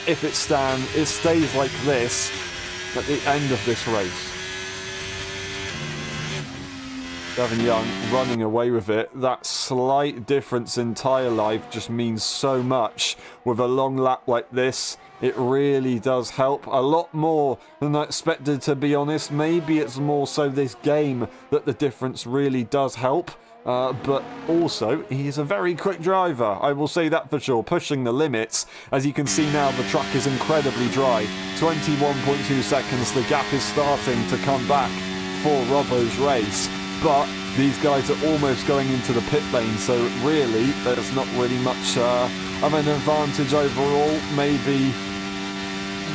If it stays like this at the end of this race. Devon Young running away with it. That slight difference in tyre life just means so much with a long lap like this. It really does help a lot more than I expected, to be honest. Maybe it's more so this game that the difference really does help. But also, he's a very quick driver. I will say that for sure. Pushing the limits. As you can see now, the track is incredibly dry. 21.2 seconds. The gap is starting to come back for Robbo's race. But these guys are almost going into the pit lane, so really, there's not really much of an advantage overall. Maybe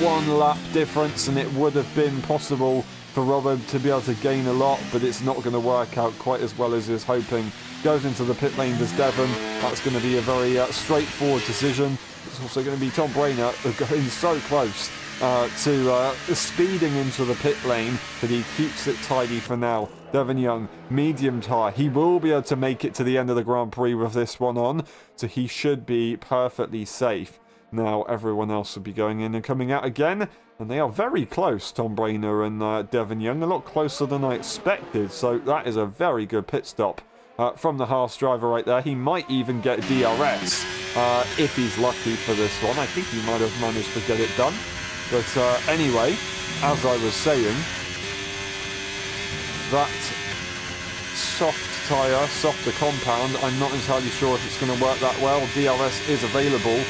one lap difference, and it would have been possible for Robbo to be able to gain a lot, but it's not going to work out quite as well as he was hoping. Goes into the pit lane, does Devon. That's going to be a very straightforward decision. It's also going to be Tom Brainer going so close to speeding into the pit lane, but he keeps it tidy for now. Devon Young, medium tyre. He will be able to make it to the end of the Grand Prix with this one on, so he should be perfectly safe. Now everyone else will be going in and coming out again, and they are very close, Tom Brainer and Devon Young, a lot closer than I expected, so that is a very good pit stop from the Haas driver right there. He might even get DRS if he's lucky for this one. I think he might have managed to get it done, but anyway, as I was saying, that soft tyre, softer compound, I'm not entirely sure if it's going to work that well. DRS is available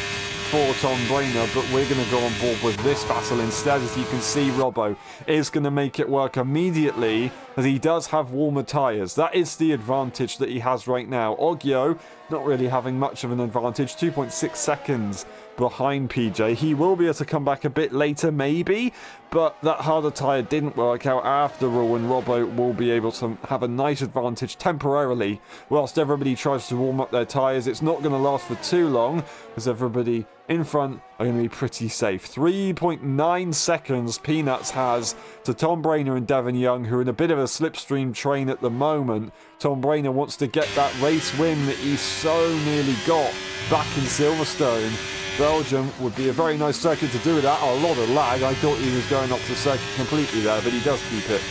for Tom Brainer, but we're going to go on board with this battle instead. As you can see, Robbo is going to make it work immediately, as he does have warmer tyres. That is the advantage that he has right now. Oggio not really having much of an advantage, 2.6 seconds behind PJ. He will be able to come back a bit later, maybe, but that harder tyre didn't work out after all, and Robbo will be able to have a nice advantage temporarily whilst everybody tries to warm up their tyres. It's not going to last for too long, as everybody in front are going to be pretty safe. 3.9 seconds Peanuts has to Tom Brainer and Devon Young, who are in a bit of a slipstream train at the moment. Tom Brainer wants to get that race win that he so nearly got back in Silverstone. Belgium would be a very nice circuit to do that. A lot of lag. I thought he was going off the circuit completely there, but he does keep it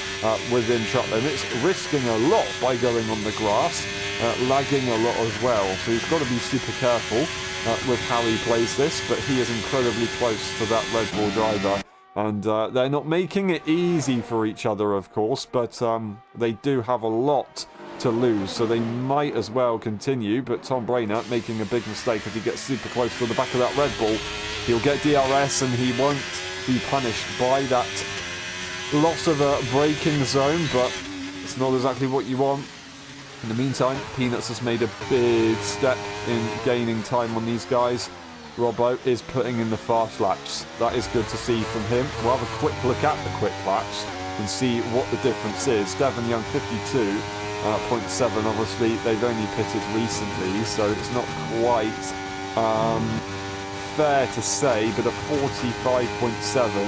within track limits, risking a lot by going on the grass, lagging a lot as well. So he's got to be super careful with how he plays this, but he is incredibly close to that Red Bull driver. And they're not making it easy for each other, of course, but they do have a lot to lose, so they might as well continue. But Tom Brainer making a big mistake as he gets super close to the back of that Red Bull. He'll get DRS and he won't be punished by that loss of a braking zone, but it's not exactly what you want. In the meantime, Peanuts has made a big step in gaining time on these guys. Robbo is putting in the fast laps. That is good to see from him. We'll have a quick look at the quick laps and see what the difference is. Devon Young 52. 0.7, obviously they've only pitted recently, so it's not quite fair to say, but a 45.7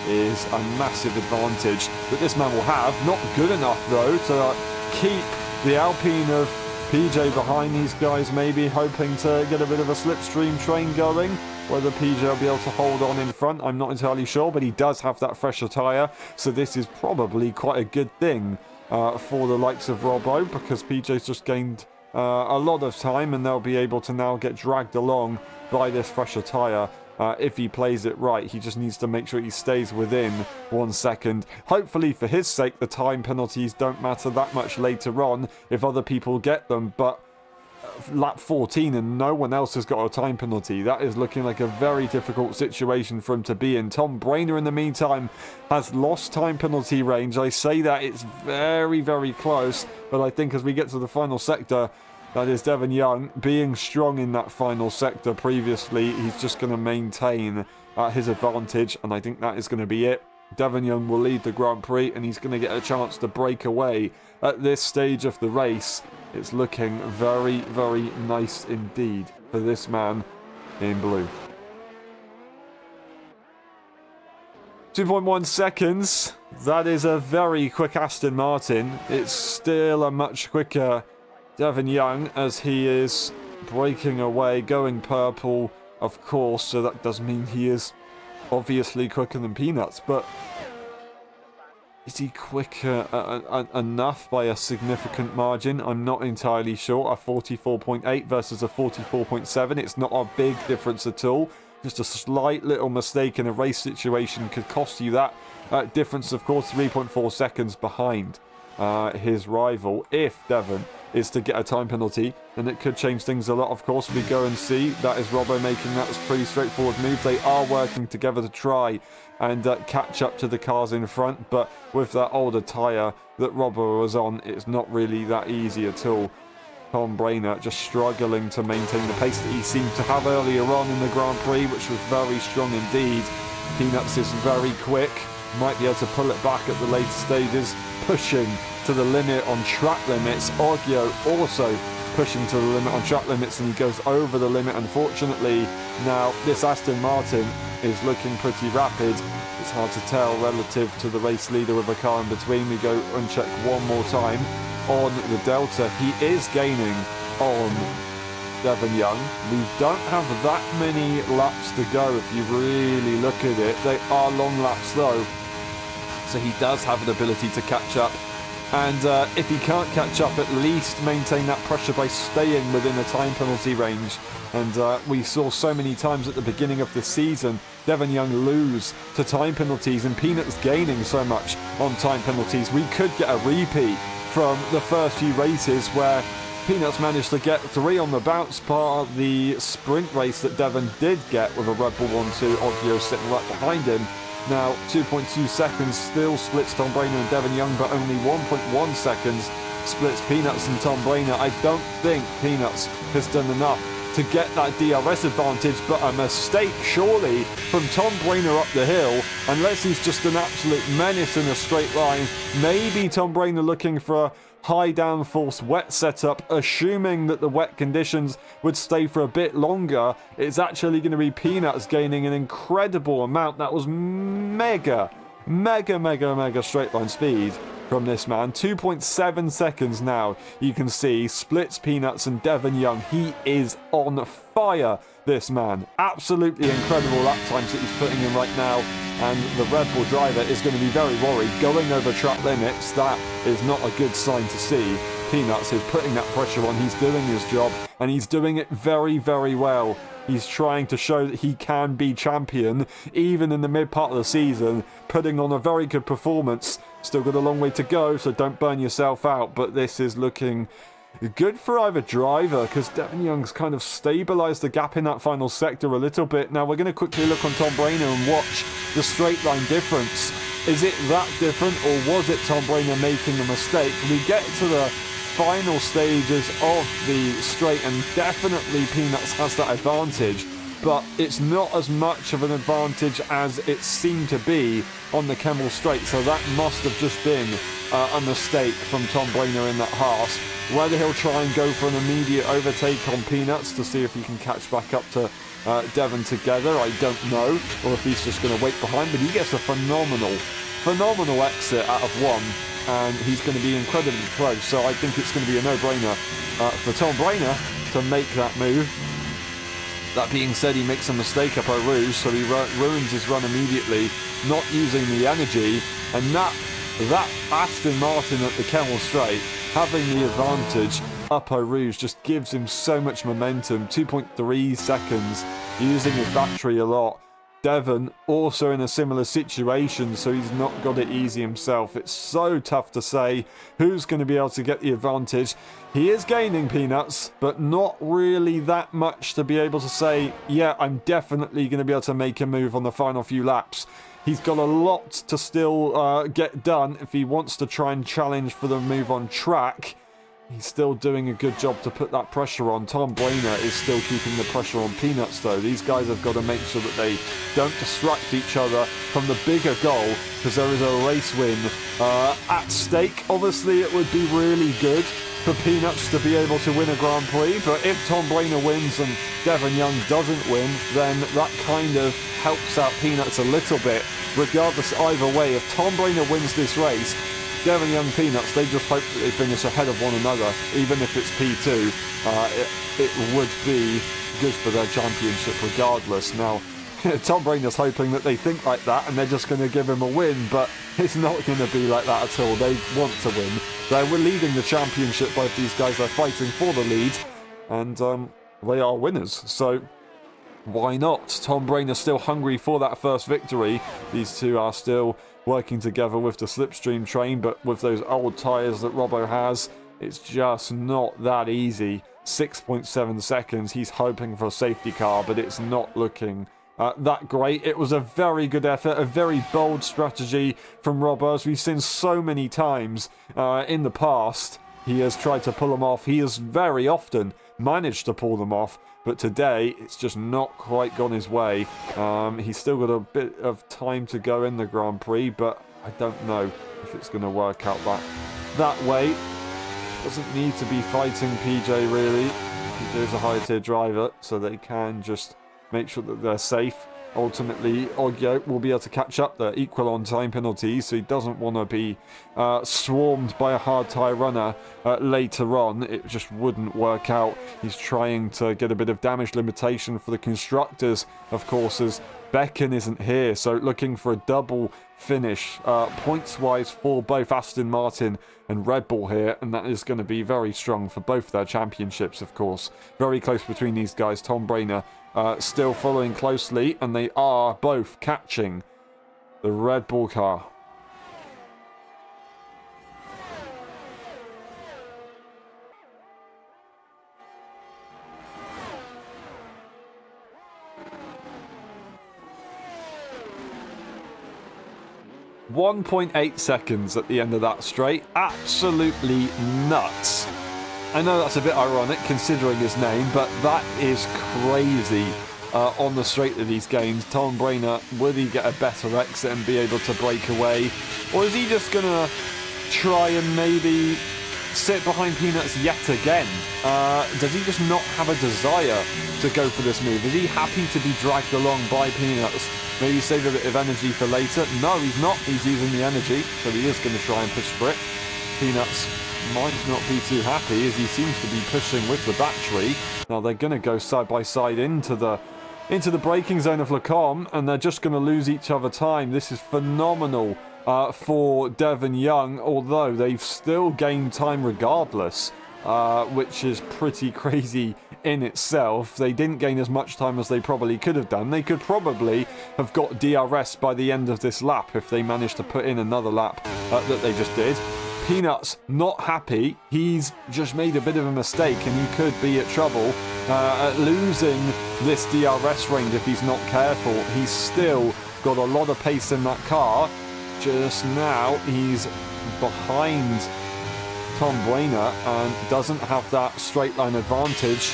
is a massive advantage that this man will have. Not good enough though to keep the Alpine of PJ behind these guys, maybe hoping to get a bit of a slipstream train going. Whether PJ will be able to hold on in front, I'm not entirely sure, but he does have that fresher tyre, so this is probably quite a good thing for the likes of Robbo, because PJ's just gained a lot of time and they'll be able to now get dragged along by this fresher tyre. If he plays it right, he just needs to make sure he stays within 1 second. Hopefully for his sake, the time penalties don't matter that much later on if other people get them, but lap 14 and no one else has got a time penalty. That is looking like a very difficult situation for him to be in. Tom Brainer, in the meantime, has lost time penalty range. I say that it's very, very close, but I think as we get to the final sector, that is Devon Young being strong in that final sector previously. He's just going to maintain his advantage, and I think that is going to be it. Devon Young will lead the Grand Prix, and he's going to get a chance to break away at this stage of the race. It's looking very, very nice indeed for this man in blue. 2.1 seconds. That is a very quick Aston Martin. It's still a much quicker Devon Young as he is breaking away, going purple, of course. So that does mean he is obviously quicker than Peanuts, but is he quicker enough by a significant margin? I'm not entirely sure. A 44.8 versus a 44.7. It's not a big difference at all. Just a slight little mistake in a race situation could cost you that difference, of course, 3.4 seconds behind his rival. If Devon is to get a time penalty, then it could change things a lot, of course. We go and see. That is Robbo making that. Was pretty straightforward move. They are working together to try and catch up to the cars in front, but with that older tyre that Robbo was on, it's not really that easy at all. Tom Brainer just struggling to maintain the pace that he seemed to have earlier on in the Grand Prix, which was very strong indeed. Peanuts is very quick, might be able to pull it back at the later stages, pushing to the limit on track limits. Oggio also pushing to the limit on track limits, and he goes over the limit, unfortunately. Now, this Aston Martin is looking pretty rapid. It's hard to tell relative to the race leader with a car in between. We go and check one more time on the Delta. He is gaining on Devon Young. We don't have that many laps to go if you really look at it. They are long laps though, so he does have an ability to catch up. And if he can't catch up, at least maintain that pressure by staying within a time penalty range. And we saw so many times at the beginning of the season Devon Young lose to time penalties, and Peanuts gaining so much on time penalties. We could get a repeat from the first few races where Peanuts managed to get 3 on the bounce, part of the sprint race that Devon did get with a Red Bull 1-2, Oggio sitting right behind him. Now, 2.2 seconds still splits Tom Brainer and Devon Young, but only 1.1 seconds splits Peanuts and Tom Brainer. I don't think Peanuts has done enough to get that DRS advantage, but a mistake surely from Tom Brainer up the hill, unless he's just an absolute menace in a straight line. Maybe Tom Brainer looking for a high downforce wet setup, assuming that the wet conditions would stay for a bit longer. It's actually going to be Peanuts gaining an incredible amount. That was mega straight line speed from this man. 2.7 seconds now, you can see, splits Peanuts and Devon Young. He is on fire, this man. Absolutely incredible lap times that he's putting in right now, and the Red Bull driver is going to be very worried. Going over track limits, that is not a good sign to see. Peanuts is putting that pressure on. He's doing his job, and he's doing it very well. He's trying to show that he can be champion, even in the mid part of the season, putting on a very good performance. Still got a long way to go, so don't burn yourself out, but this is looking good for either driver, because Devon Young's kind of stabilised the gap in that final sector a little bit. Now we're going to quickly look on Tom Brainer and watch the straight line difference. Is it that different, or was it Tom Brainer making a mistake? We get to the final stages of the straight, and definitely Peanuts has that advantage, but it's not as much of an advantage as it seemed to be on the Kemmel straight, so that must have just been a mistake from Tom Brainer in that Haas. Whether he'll try and go for an immediate overtake on Peanuts to see if he can catch back up to Devon together, I don't know, or if he's just going to wait behind, but he gets a phenomenal exit out of 1, and he's going to be incredibly close, so I think it's going to be a no-brainer for Tom Brainer to make that move. That being said, he makes a mistake up Eau Rouge, so he ruins his run immediately, not using the energy, and that Aston Martin at the Kemmel straight, having the advantage up Eau Rouge, just gives him so much momentum. 2.3 seconds, using his battery a lot. Devon also in a similar situation, so he's not got it easy himself. It's so tough to say who's going to be able to get the advantage. He is gaining Peanuts, but not really that much to be able to say, yeah, I'm definitely going to be able to make a move on the final few laps. He's got a lot to still get done if he wants to try and challenge for the move on track. He's still doing a good job to put that pressure on. Tom Brainer is still keeping the pressure on Peanuts, though. These guys have got to make sure that they don't distract each other from the bigger goal, because there is a race win at stake. Obviously, it would be really good for Peanuts to be able to win a Grand Prix, but if Tom Brainer wins and Devon Young doesn't win, then that kind of helps out Peanuts a little bit. Regardless, either way, if Tom Brainer wins this race, Devon Young, Peanuts, they just hope that they finish ahead of one another. Even if it's P2, it would be good for their championship regardless. Now, Tom Brainer's hoping that they think like that and they're just going to give him a win, but it's not going to be like that at all. They want to win. They're leading the championship, both these guys are fighting for the lead, and they are winners. So why not? Tom Brainer's still hungry for that first victory. These two are still working together with the slipstream train, but with those old tyres that Robbo has, it's just not that easy. 6.7 seconds, he's hoping for a safety car, but it's not looking that great. It was a very good effort, a very bold strategy from Robbo, as we've seen so many times in the past. He has tried to pull them off. He has very often managed to pull them off, but today it's just not quite gone his way. He's still got a bit of time to go in the Grand Prix, but I don't know if it's going to work out that way. Doesn't need to be fighting PJ really. PJ is a higher tier driver, so they can just make sure that they're safe. Ultimately, Oggio will be able to catch up the equal on time penalties, so he doesn't want to be swarmed by a hard tyre runner later on. It just wouldn't work out. He's trying to get a bit of damage limitation for the constructors, of course, as Becken isn't here, so looking for a double finish points-wise for both Aston Martin and Red Bull here, and that is going to be very strong for both their championships, of course. Very close between these guys. Tom Brainer still following closely, and they are both catching the Red Bull car. 1.8 seconds at the end of that straight. Absolutely nuts. I know that's a bit ironic considering his name, but that is crazy. On the straight of these games, Tom Brainer, will he get a better exit and be able to break away? Or is he just going to try and maybe sit behind Peanuts yet again? Does he just not have a desire to go for this move? Is he happy to be dragged along by Peanuts? Maybe save a bit of energy for later? No, he's not. He's using the energy, so he is going to try and push for it. Peanuts might not be too happy as he seems to be pushing with the battery. Now they're going to go side by side into the braking zone of Lecombe, and they're just going to lose each other time. This is phenomenal for Devon Young, although they've still gained time regardless, which is pretty crazy in itself. They didn't gain as much time as they probably could have done. They could probably have got DRS by the end of this lap if they managed to put in another lap that they just did. Peanuts not happy. He's just made a bit of a mistake and he could be at trouble at losing this DRS range if he's not careful. He's still got a lot of pace in that car. Just now he's behind Tom Brainer and doesn't have that straight line advantage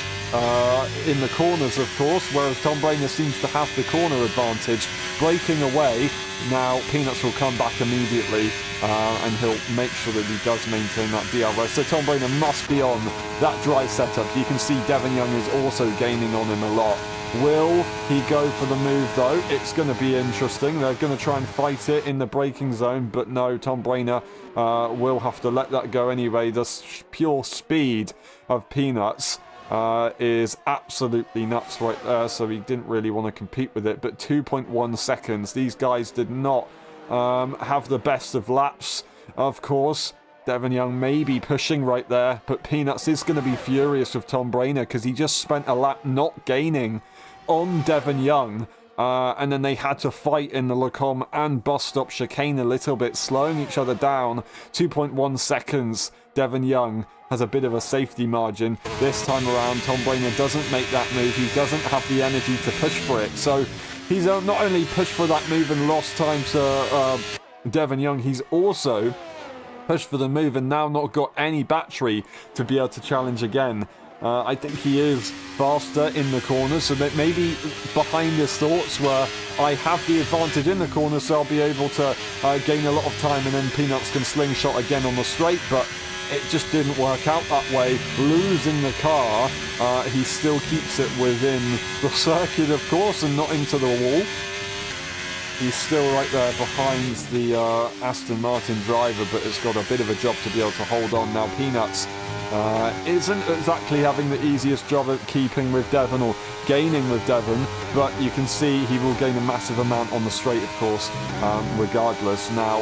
in the corners, of course, whereas Tom Brainer seems to have the corner advantage. Breaking away, now Peanuts will come back immediately and he'll make sure that he does maintain that DRS. So Tom Brainer must be on that dry setup. You can see Devon Young is also gaining on him a lot. Will he go for the move though? It's going to be interesting. They're going to try and fight it in the braking zone, but no, Tom Brainer will have to let that go anyway. The pure speed of Peanuts is absolutely nuts right there, so he didn't really want to compete with it. But 2.1 seconds, these guys did not have the best of laps, of course. Devon Young may be pushing right there, but Peanuts is going to be furious with Tom Brainer because he just spent a lap not gaining on Devon Young. And then they had to fight in the Lecombe and bus stop chicane a little bit, slowing each other down. 2.1 seconds. Devon Young has a bit of a safety margin. This time around, Tom Brainer doesn't make that move. He doesn't have the energy to push for it. So he's not only pushed for that move and lost time to Devon Young, he's also pushed for the move and now not got any battery to be able to challenge again. I think he is faster in the corners, so that maybe behind his thoughts were, I have the advantage in the corner, so I'll be able to gain a lot of time, and then Peanuts can slingshot again on the straight, but it just didn't work out that way. Losing the car, he still keeps it within the circuit, of course, and not into the wall. He's still right there behind the Aston Martin driver, but it's got a bit of a job to be able to hold on. Now Peanuts isn't exactly having the easiest job at keeping with Devon or gaining with Devon, but you can see he will gain a massive amount on the straight, of course, regardless. Now,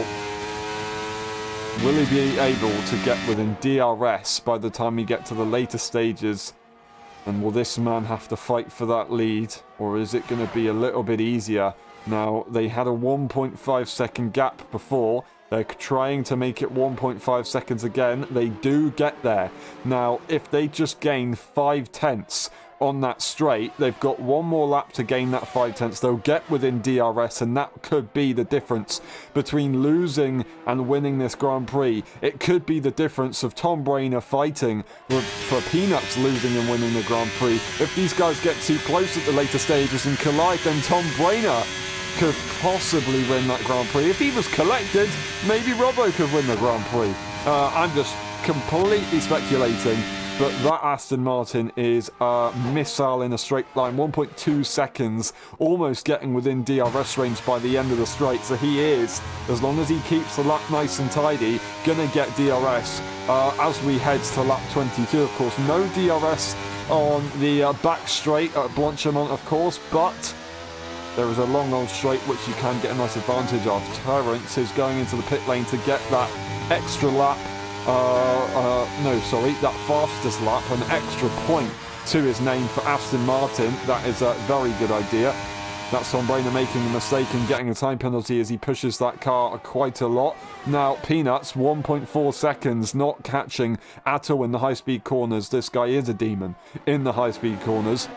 will he be able to get within DRS by the time we get to the later stages? And will this man have to fight for that lead, or is it going to be a little bit easier? Now, they had a 1.5 second gap before. They're trying to make it 1.5 seconds again. They do get there. Now, if they just gain 5/10 on that straight, they've got one more lap to gain that 5/10. They'll get within DRS, and that could be the difference between losing and winning this Grand Prix. It could be the difference of Tom Brainer fighting for Peanuts losing and winning the Grand Prix. If these guys get too close at the later stages and collide, then Tom Brainer could possibly win that Grand Prix. If he was collected, maybe Robbo could win the Grand Prix. I'm just completely speculating, but that Aston Martin is a missile in a straight line. 1.2 seconds, almost getting within DRS range by the end of the straight. So he is, as long as he keeps the lap nice and tidy, gonna get DRS as we head to lap 22. Of course, no DRS on the back straight at Blanchimont, of course, but there is a long old straight which you can get a nice advantage of. Terrence is going into the pit lane to get that extra lap. That fastest lap, an extra point to his name for Aston Martin. That is a very good idea. That's Tom Brainer making a mistake and getting a time penalty as he pushes that car quite a lot. Now, Peanuts, 1.4 seconds, not catching at all in the high-speed corners. This guy is a demon in the high-speed corners,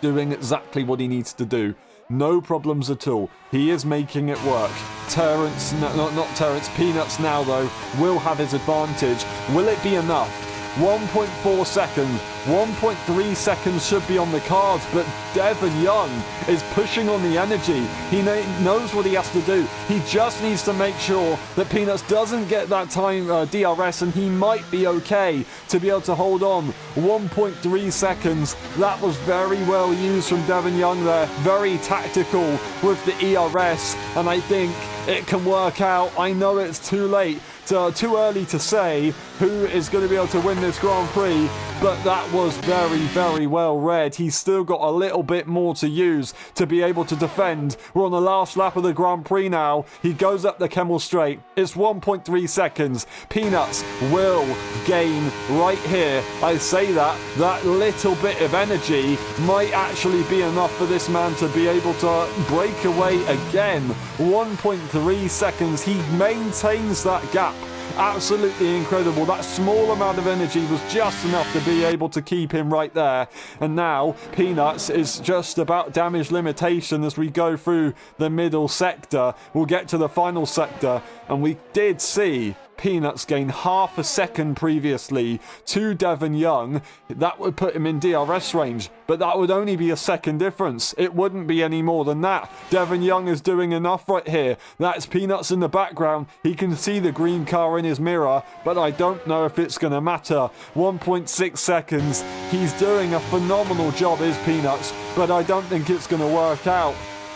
doing exactly what he needs to do. No problems at all. He is making it work. Terrence, no, not Terrence, Peanuts now though, will have his advantage. Will it be enough? 1.4 seconds, 1.3 seconds should be on the cards, but Devon Young is pushing on the energy. He knows what he has to do. He just needs to make sure that Peanuts doesn't get that time DRS, and he might be okay to be able to hold on. 1.3 seconds. That was very well used from Devon Young there. Very tactical with the ERS, and I think it can work out. I know it's too late. Too early to say who is going to be able to win this Grand Prix, but that was very, very well read. He's still got a little bit more to use to be able to defend. We're on the last lap of the Grand Prix now. He goes up the Kemmel Straight. It's 1.3 seconds. Peanuts will gain right here. I say that little bit of energy might actually be enough for this man to be able to break away again. 1.3 seconds. He maintains that gap. Absolutely incredible. That small amount of energy was just enough to be able to keep him right there. And now Peanuts is just about damage limitation as we go through the middle sector. We'll get to the final sector, and we did see Peanuts gain half a second previously to Devon Young. That would put him in DRS range, but that would only be a second difference. It wouldn't be any more than that. Devon Young is doing enough right here. That's Peanuts in the background. He can see the green car in his mirror, but I don't know if it's going to matter. 1.6 seconds. He's doing a phenomenal job, is Peanuts, but I don't think it's going to work out.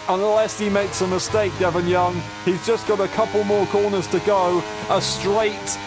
Unless he makes a mistake, Devon Young. He's just got a couple more corners to go. A straight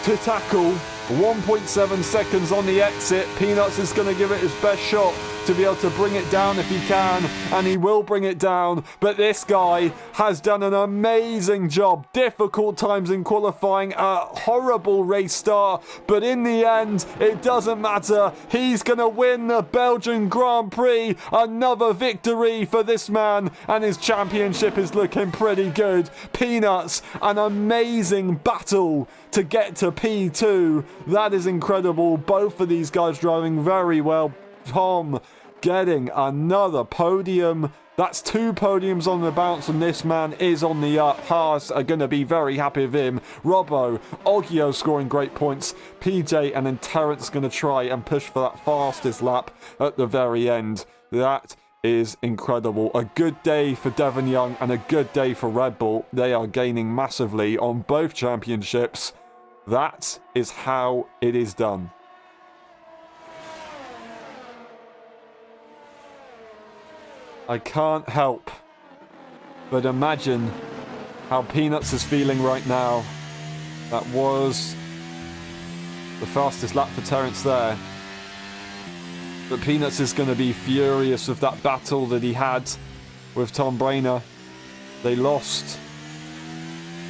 to tackle. 1.7 seconds on the exit. Peanuts is going to give it his best shot to be able to bring it down if he can, and he will bring it down. But this guy has done an amazing job. Difficult times in qualifying, a horrible race start, but in the end, it doesn't matter. He's going to win the Belgian Grand Prix. Another victory for this man, and his championship is looking pretty good. Peanuts, an amazing battle to get to P2. That is incredible. Both of these guys driving very well. Tom getting another podium. That's 2 podiums on the bounce, and this man is on the up. Haas are going to be very happy with him. Robbo, Oggio scoring great points. PJ and then Terrence going to try and push for that fastest lap at the very end. That is incredible. A good day for Devon Young and a good day for Red Bull. They are gaining massively on both championships. That is how it is done. I can't help but imagine how Peanuts is feeling right now. That was the fastest lap for Terrence there. But Peanuts is going to be furious with that battle that he had with Tom Brainer. They lost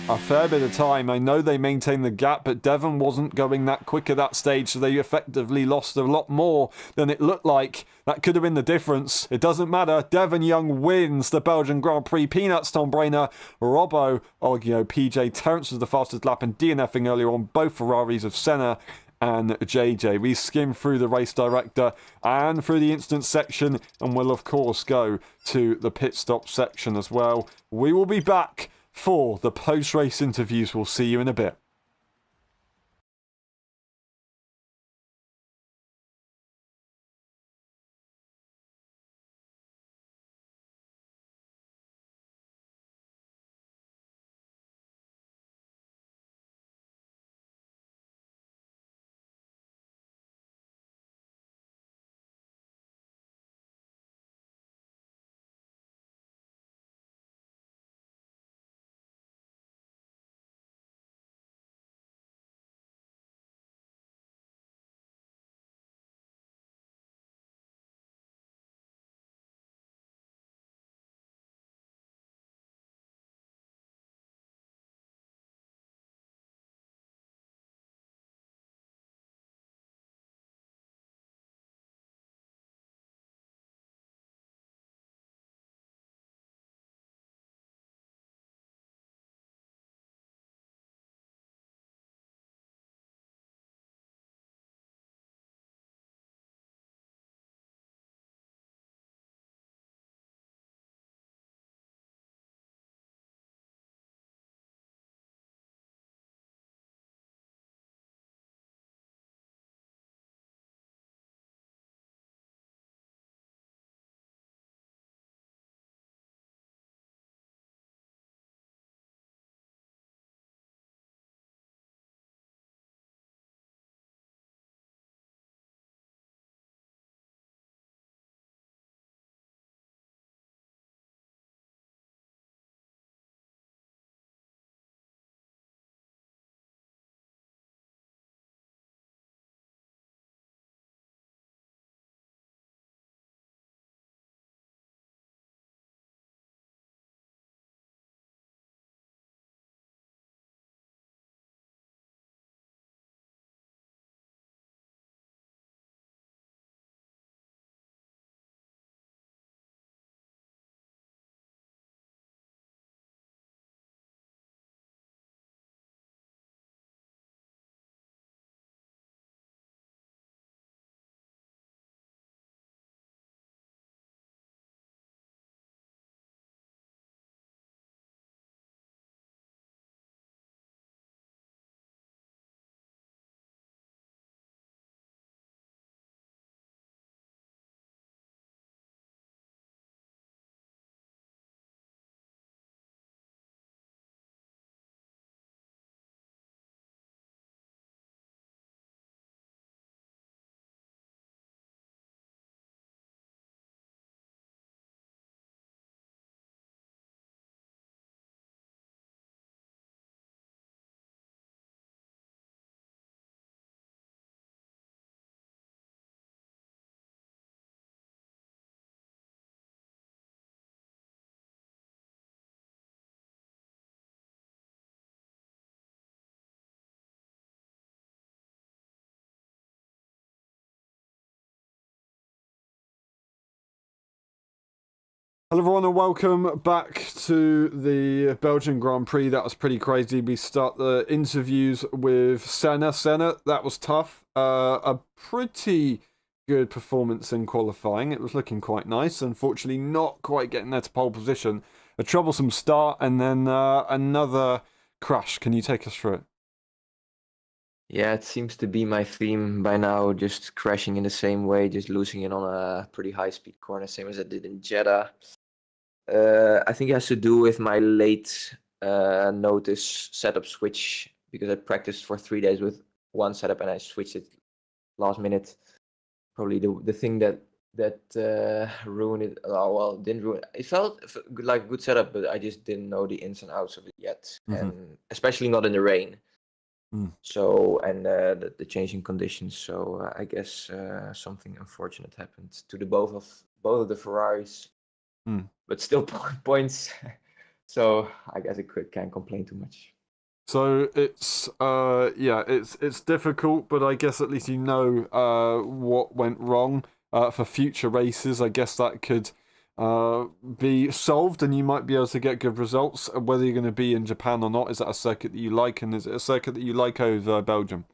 a fair bit of time. I know they maintained the gap, but Devon wasn't going that quick at that stage, so they effectively lost a lot more than it looked like. That could have been the difference. It doesn't matter. Devon Young wins the Belgian Grand Prix. Peanuts, Tom Brainer, Robbo, Oggio, PJ. Terrence was the fastest lap and DNFing earlier on both Ferraris of Senna and JJ. We skim through the race director and through the instance section, and we'll of course go to the pit stop section as well. We will be back for the post-race interviews. We'll see you in a bit. Hello everyone and welcome back to the Belgian Grand Prix. That was pretty crazy. We start the interviews with Senna. Senna, that was tough. A pretty good performance in qualifying. It was looking quite nice. Unfortunately, not quite getting there to pole position. A troublesome start and then another crash. Can you take us through it? Yeah, it seems to be my theme by now, just crashing in the same way, just losing it on a pretty high-speed corner, same as I did in Jeddah. I think it has to do with my late notice setup switch, because I practiced for 3 days with one setup and I switched it last minute. Probably the thing that ruined it. Oh, well, didn't ruin it. It felt like a good setup, but I just didn't know the ins and outs of it yet, and especially not in the rain. So, and the changing conditions. So I guess something unfortunate happened to both of the Ferraris, but still points. So I guess I can't complain too much. So it's it's difficult, but I guess at least you know what went wrong for future races. I guess that could be solved and you might be able to get good results. Whether you're going to be in Japan or not, is that a circuit that you like, and is it a circuit that you like over Belgium?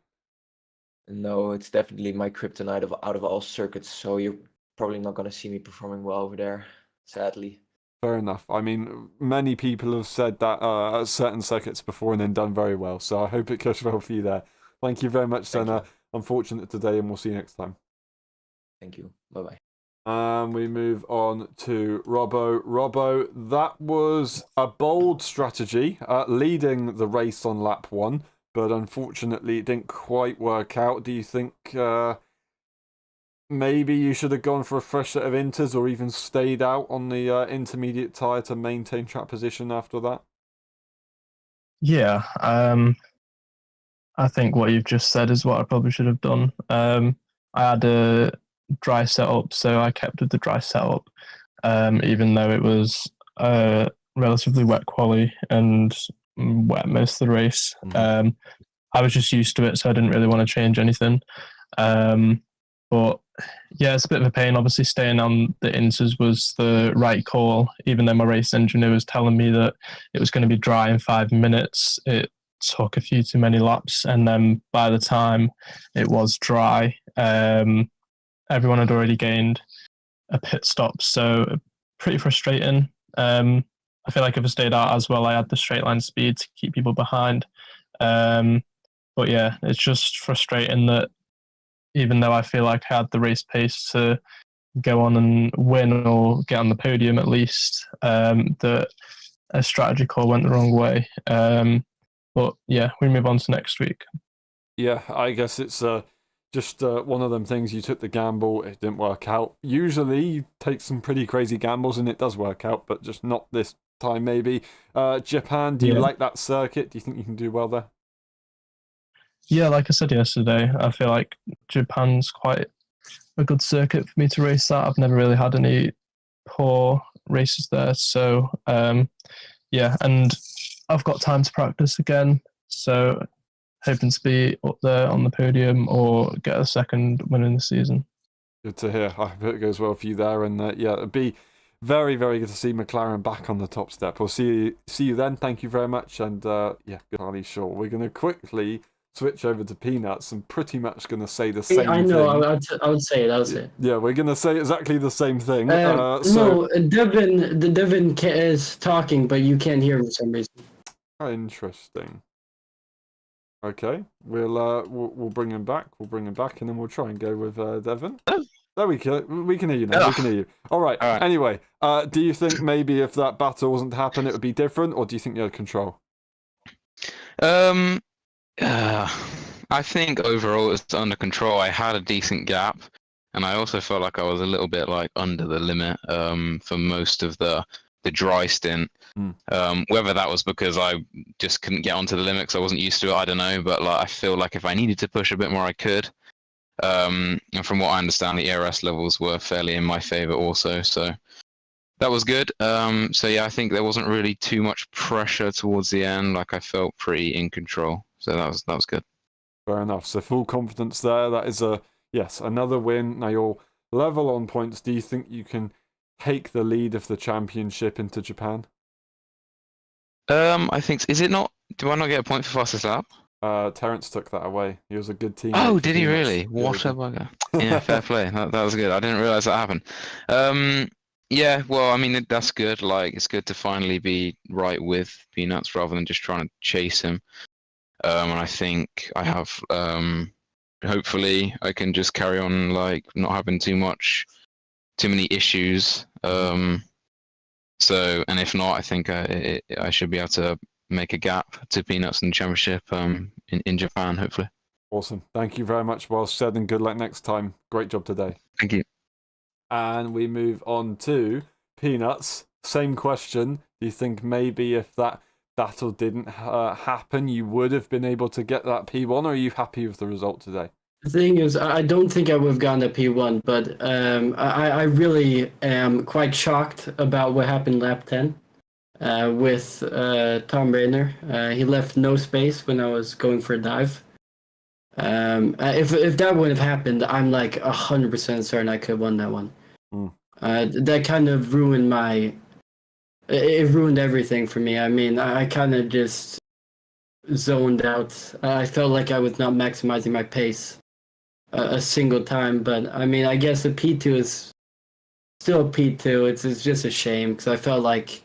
No, it's definitely my kryptonite out of all circuits, so you're probably not going to see me performing well over there, sadly. Fair enough. I mean, many people have said that at certain circuits before and then done very well, so I hope it goes well for you there. Thank you very much, Senna. Unfortunate today, and we'll see you next time. Thank you. Bye-bye. We move on to Robbo. Robbo, that was a bold strategy, leading the race on lap 1, but unfortunately it didn't quite work out. Do you think maybe you should have gone for a fresh set of inters or even stayed out on the intermediate tyre to maintain track position after that? Yeah, I think what you've just said is what I probably should have done. I had a dry setup, so I kept with the dry setup, even though it was relatively wet quali and wet most of the race. I was just used to it, so I didn't really want to change anything. But yeah, it's a bit of a pain. Obviously, staying on the inters was the right call, even though my race engineer was telling me that it was going to be dry in 5 minutes. It took a few too many laps, and then by the time it was dry, everyone had already gained a pit stop, so pretty frustrating. I feel like if I stayed out as well, I had the straight line speed to keep people behind. But yeah, it's just frustrating that even though I feel like I had the race pace to go on and win or get on the podium at least, that a strategy call went the wrong way. But yeah, we move on to next week. Yeah, I guess it's just one of them things. You took the gamble, it didn't work out. Usually you take some pretty crazy gambles and it does work out, but just not this time maybe. Japan, do you like that circuit? Do you think you can do well there? Yeah, like I said yesterday, I feel like Japan's quite a good circuit for me to race at. I've never really had any poor races there. So, yeah, and I've got time to practice again. So, hoping to be up there on the podium or get a second win in the season. Good to hear. I hope it goes well for you there. And yeah, it'd be very, very good to see McLaren back on the top step. We'll see you then. Thank you very much. And yeah, good. Sure. We're going to quickly switch over to Peanuts and pretty much going to say the same thing. I know, I would say it. Yeah, we're going to say exactly the same thing. No, Devin is talking, but you can't hear him for some reason. Interesting. Okay, we'll bring him back. We'll bring him back, and then we'll try and go with Devin. There we can hear you now. We can hear you. All right. Anyway, do you think maybe if that battle wasn't to happen, it would be different, or do you think you had control? I think overall it's under control. I had a decent gap, and I also felt like I was a little bit like under the limit for most of the dry stint. Whether that was because I just couldn't get onto the limit because I wasn't used to it, I don't know. But like, I feel like if I needed to push a bit more, I could. And from what I understand, the ERS levels were fairly in my favor also. So that was good. So yeah, I think there wasn't really too much pressure towards the end. Like I felt pretty in control. So that was good. Fair enough. So full confidence there. That is another win. Now you're level on points. Do you think you can take the lead of the championship into Japan? I think is it not? Do I not get a point for fastest lap? Terence took that away. He was a good teammate. Oh, for did he Peanuts. really? Yeah, What he a did. bugger. Yeah, fair play. That was good. I didn't realize that happened. Yeah, well, I mean, that's good. Like, it's good to finally be right with Peanuts rather than just trying to chase him. And I think I have, hopefully, I can just carry on, like, not having too many issues. So, and if not, I think I should be able to make a gap to Peanuts in the championship in Japan, hopefully. Awesome. Thank you very much, well said, and good luck next time. Great job today. Thank you. And we move on to Peanuts. Same question. Do you think maybe if that battle didn't happen, you would have been able to get that P1, or are you happy with the result today? The thing is, I don't think I would have gotten a P1, but I really am quite shocked about what happened lap 10 with Tom Rayner. He left no space when I was going for a dive. If that would have happened, I'm like 100% certain I could have won that one. That kind of ruined it ruined everything for me. I mean, I kind of just zoned out. I felt like I was not maximizing my pace a single time, but I mean, I guess a P2 is still a P2. It's just a shame because I felt like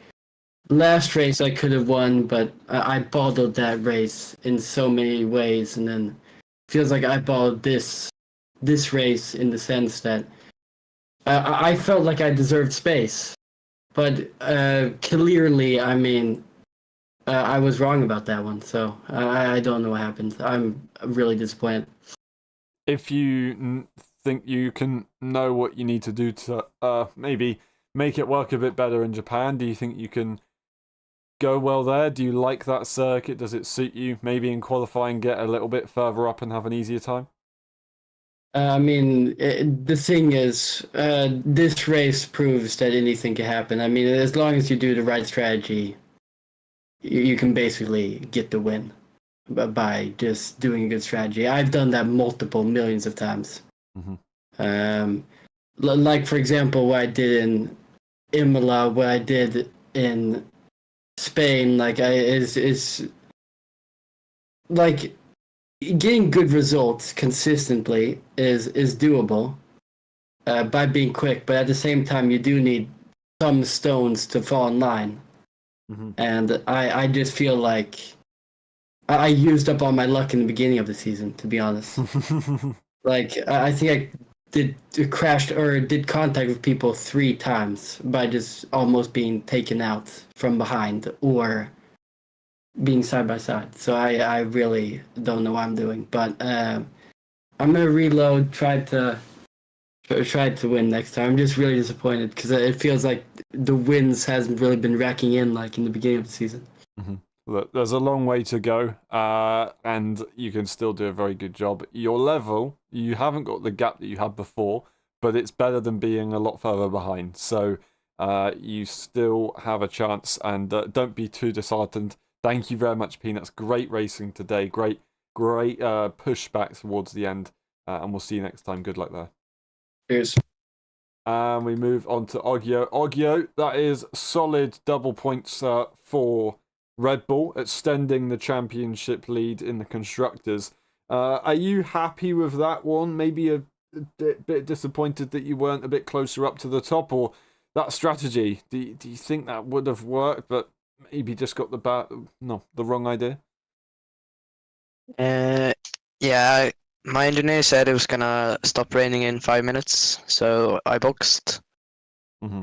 last race I could have won, but I bottled that race in so many ways, and then feels like I bottled this race in the sense that I felt like I deserved space, but clearly, I mean, I was wrong about that one. So I don't know what happened. I'm really disappointed. If you think you can know what you need to do to maybe make it work a bit better in Japan, do you think you can go well there? Do you like that circuit? Does it suit you? Maybe in qualifying get a little bit further up and have an easier time? I mean, the thing is, this race proves that anything can happen. I mean, as long as you do the right strategy, you can basically get the win by just doing a good strategy. I've done that multiple millions of times. Like, for example, what I did in Imola, what I did in Spain, like is like getting good results consistently is doable by being quick, but at the same time you do need some stones to fall in line. And I just feel like I used up all my luck in the beginning of the season, to be honest. Like, I think I did contact with people 3 times by just almost being taken out from behind or being side by side. So I really don't know what I'm doing, but I'm gonna reload, try to win next time. I'm just really disappointed because it feels like the wins hasn't really been racking in like in the beginning of the season. Look, there's a long way to go, and you can still do a very good job. Your level, you haven't got the gap that you had before, but it's better than being a lot further behind. So you still have a chance, and don't be too disheartened. Thank you very much, Peanuts. Great racing today. Great pushback towards the end, and we'll see you next time. Good luck there. Cheers. And we move on to Oggio. Oggio, that is solid double points for Red Bull, extending the championship lead in the constructors. Are you happy with that one? Maybe a bit disappointed that you weren't a bit closer up to the top, or that strategy? Do you think that would have worked, but maybe just got the wrong idea? Yeah, my engineer said it was gonna stop raining in 5 minutes, so I boxed.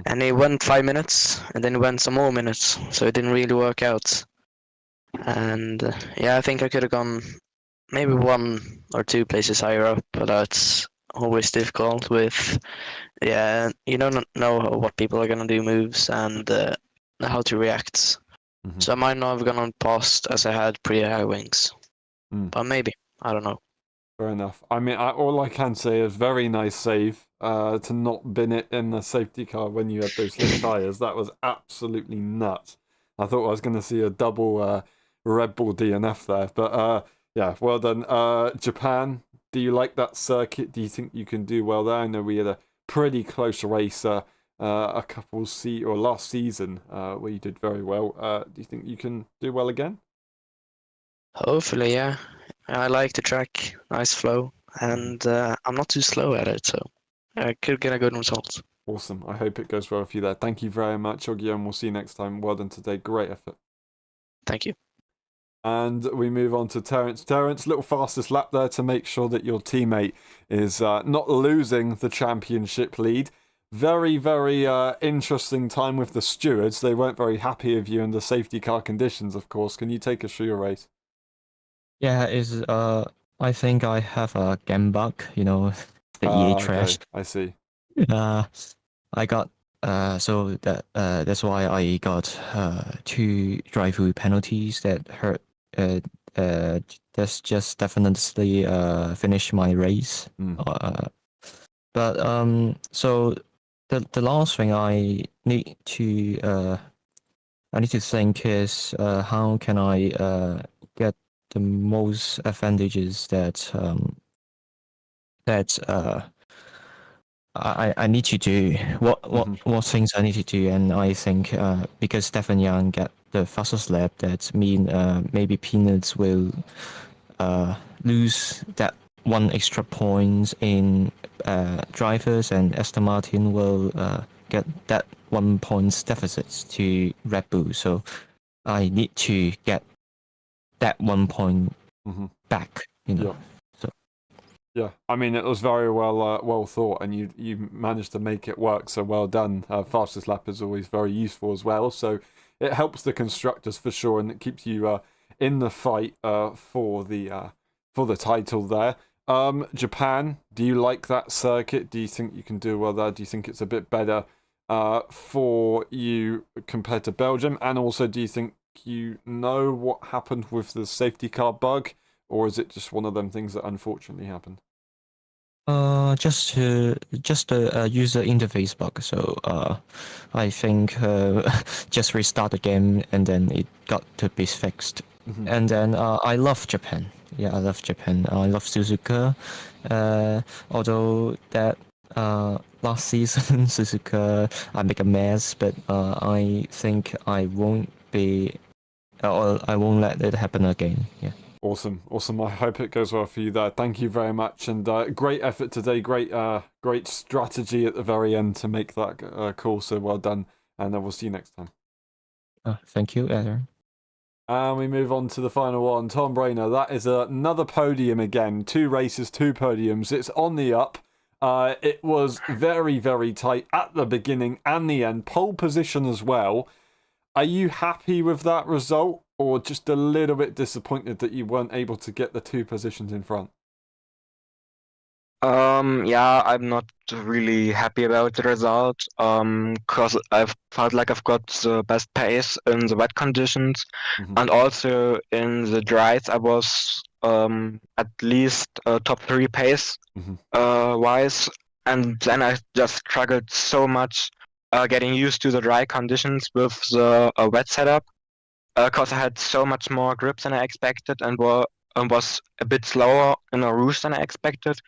And it went 5 minutes, and then it went some more minutes, so it didn't really work out. And yeah, I think I could have gone maybe 1 or 2 places higher up, but that's always difficult with, you don't know what people are gonna do moves and how to react. So I might not have gone past as I had pretty high wings, but maybe, I don't know. Fair enough. I mean, all I can say is very nice save to not bin it in the safety car when you had those slick tyres. That was absolutely nuts. I thought I was going to see a double Red Bull DNF there. But yeah, well done. Japan, do you like that circuit? Do you think you can do well there? I know we had a pretty close race a couple or last season where you did very well. Do you think you can do well again? Hopefully, yeah. I like the track, nice flow, and I'm not too slow at it, so I could get a good result. Awesome. I hope it goes well for you there. Thank you very much, Guillaume. We'll see you next time. Well done today. Great effort. Thank you. And we move on to Terence. Terence, little fastest lap there to make sure that your teammate is not losing the championship lead. Very, very interesting time with the stewards. They weren't very happy of you in the safety car conditions, of course. Can you take us through your race? Yeah, I think I have a game bug, the EA trash. Okay, I see. I got so that's why I got 2 drive-through penalties that hurt. That's just definitely finished my race. But so the last thing I need to think is how can I get the most advantages that I need to do what things I need to do, and I think because Stefan Young get the fastest lap, that mean maybe Peanuts will lose that 1 extra points in drivers, and Aston Martin will get that 1 points deficit to Red Bull. So I need to get that 1 point back. Yeah. Yeah, I mean, it was very well thought, and you managed to make it work, so well done. Fastest lap is always very useful as well, so it helps the constructors for sure, and it keeps you in the fight for the title there. Japan, do you like that circuit? Do you think you can do well there? Do you think it's a bit better for you compared to Belgium? And also, do you think you know what happened with the safety car bug? Or is it just one of them things that unfortunately happened? Just the user interface bug. So I think just restart the game and then it got to be fixed. And then I love Japan. Yeah, I love Japan. I love Suzuka. Although that last season Suzuka I make a mess, but I think I won't let it happen again. Yeah. Awesome. I hope it goes well for you there. Thank you very much, and great effort today. Great strategy at the very end to make that call. So well done, and we'll see you next time. Thank you, Aaron. And we move on to the final one. Tom Brainer, that is another podium again. 2 races, 2 podiums. It's on the up. It was very, very tight at the beginning and the end. Pole position as well. Are you happy with that result, or just a little bit disappointed that you weren't able to get the 2 positions in front? Yeah, I'm not really happy about the result. Cause I've felt like I've got the best pace in the wet conditions, and also in the dries I was at least top 3 pace wise, and then I just struggled so much getting used to the dry conditions with the wet setup. Because I had so much more grip than I expected, and was a bit slower in a rouge than I expected,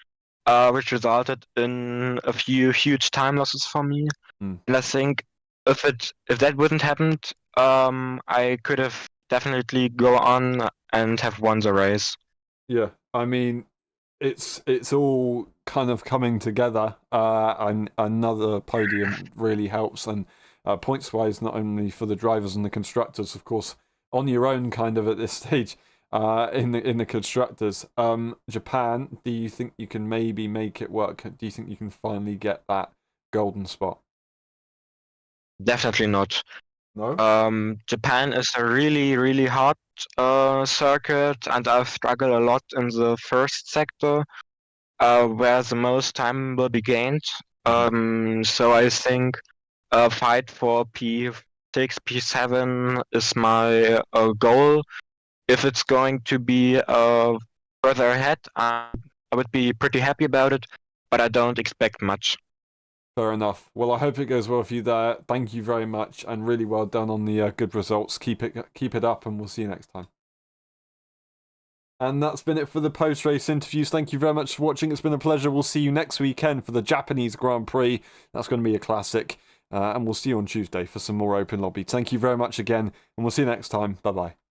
which resulted in a few huge time losses for me. And I think if that wouldn't happened, I could have definitely go on and have won the race. Yeah, I mean, it's all kind of coming together, and another podium really helps, and points wise, not only for the drivers and the constructors, of course, on your own kind of at this stage in the constructors. Japan, do you think you can maybe make it work? Do you think you can finally get that golden spot? Definitely not. No? Japan is a really, really hard circuit, and I've struggled a lot in the first sector, where the most time will be gained. So I think a fight for P6, P7 is my goal. If it's going to be further ahead, I would be pretty happy about it, but I don't expect much. Fair enough. Well, I hope it goes well for you there. Thank you very much, and really well done on the good results. Keep it up, and we'll see you next time. And that's been it for the post-race interviews. Thank you very much for watching. It's been a pleasure. We'll see you next weekend for the Japanese Grand Prix. That's going to be a classic. and we'll see you on Tuesday for some more open lobby. Thank you very much again, and we'll see you next time. Bye bye.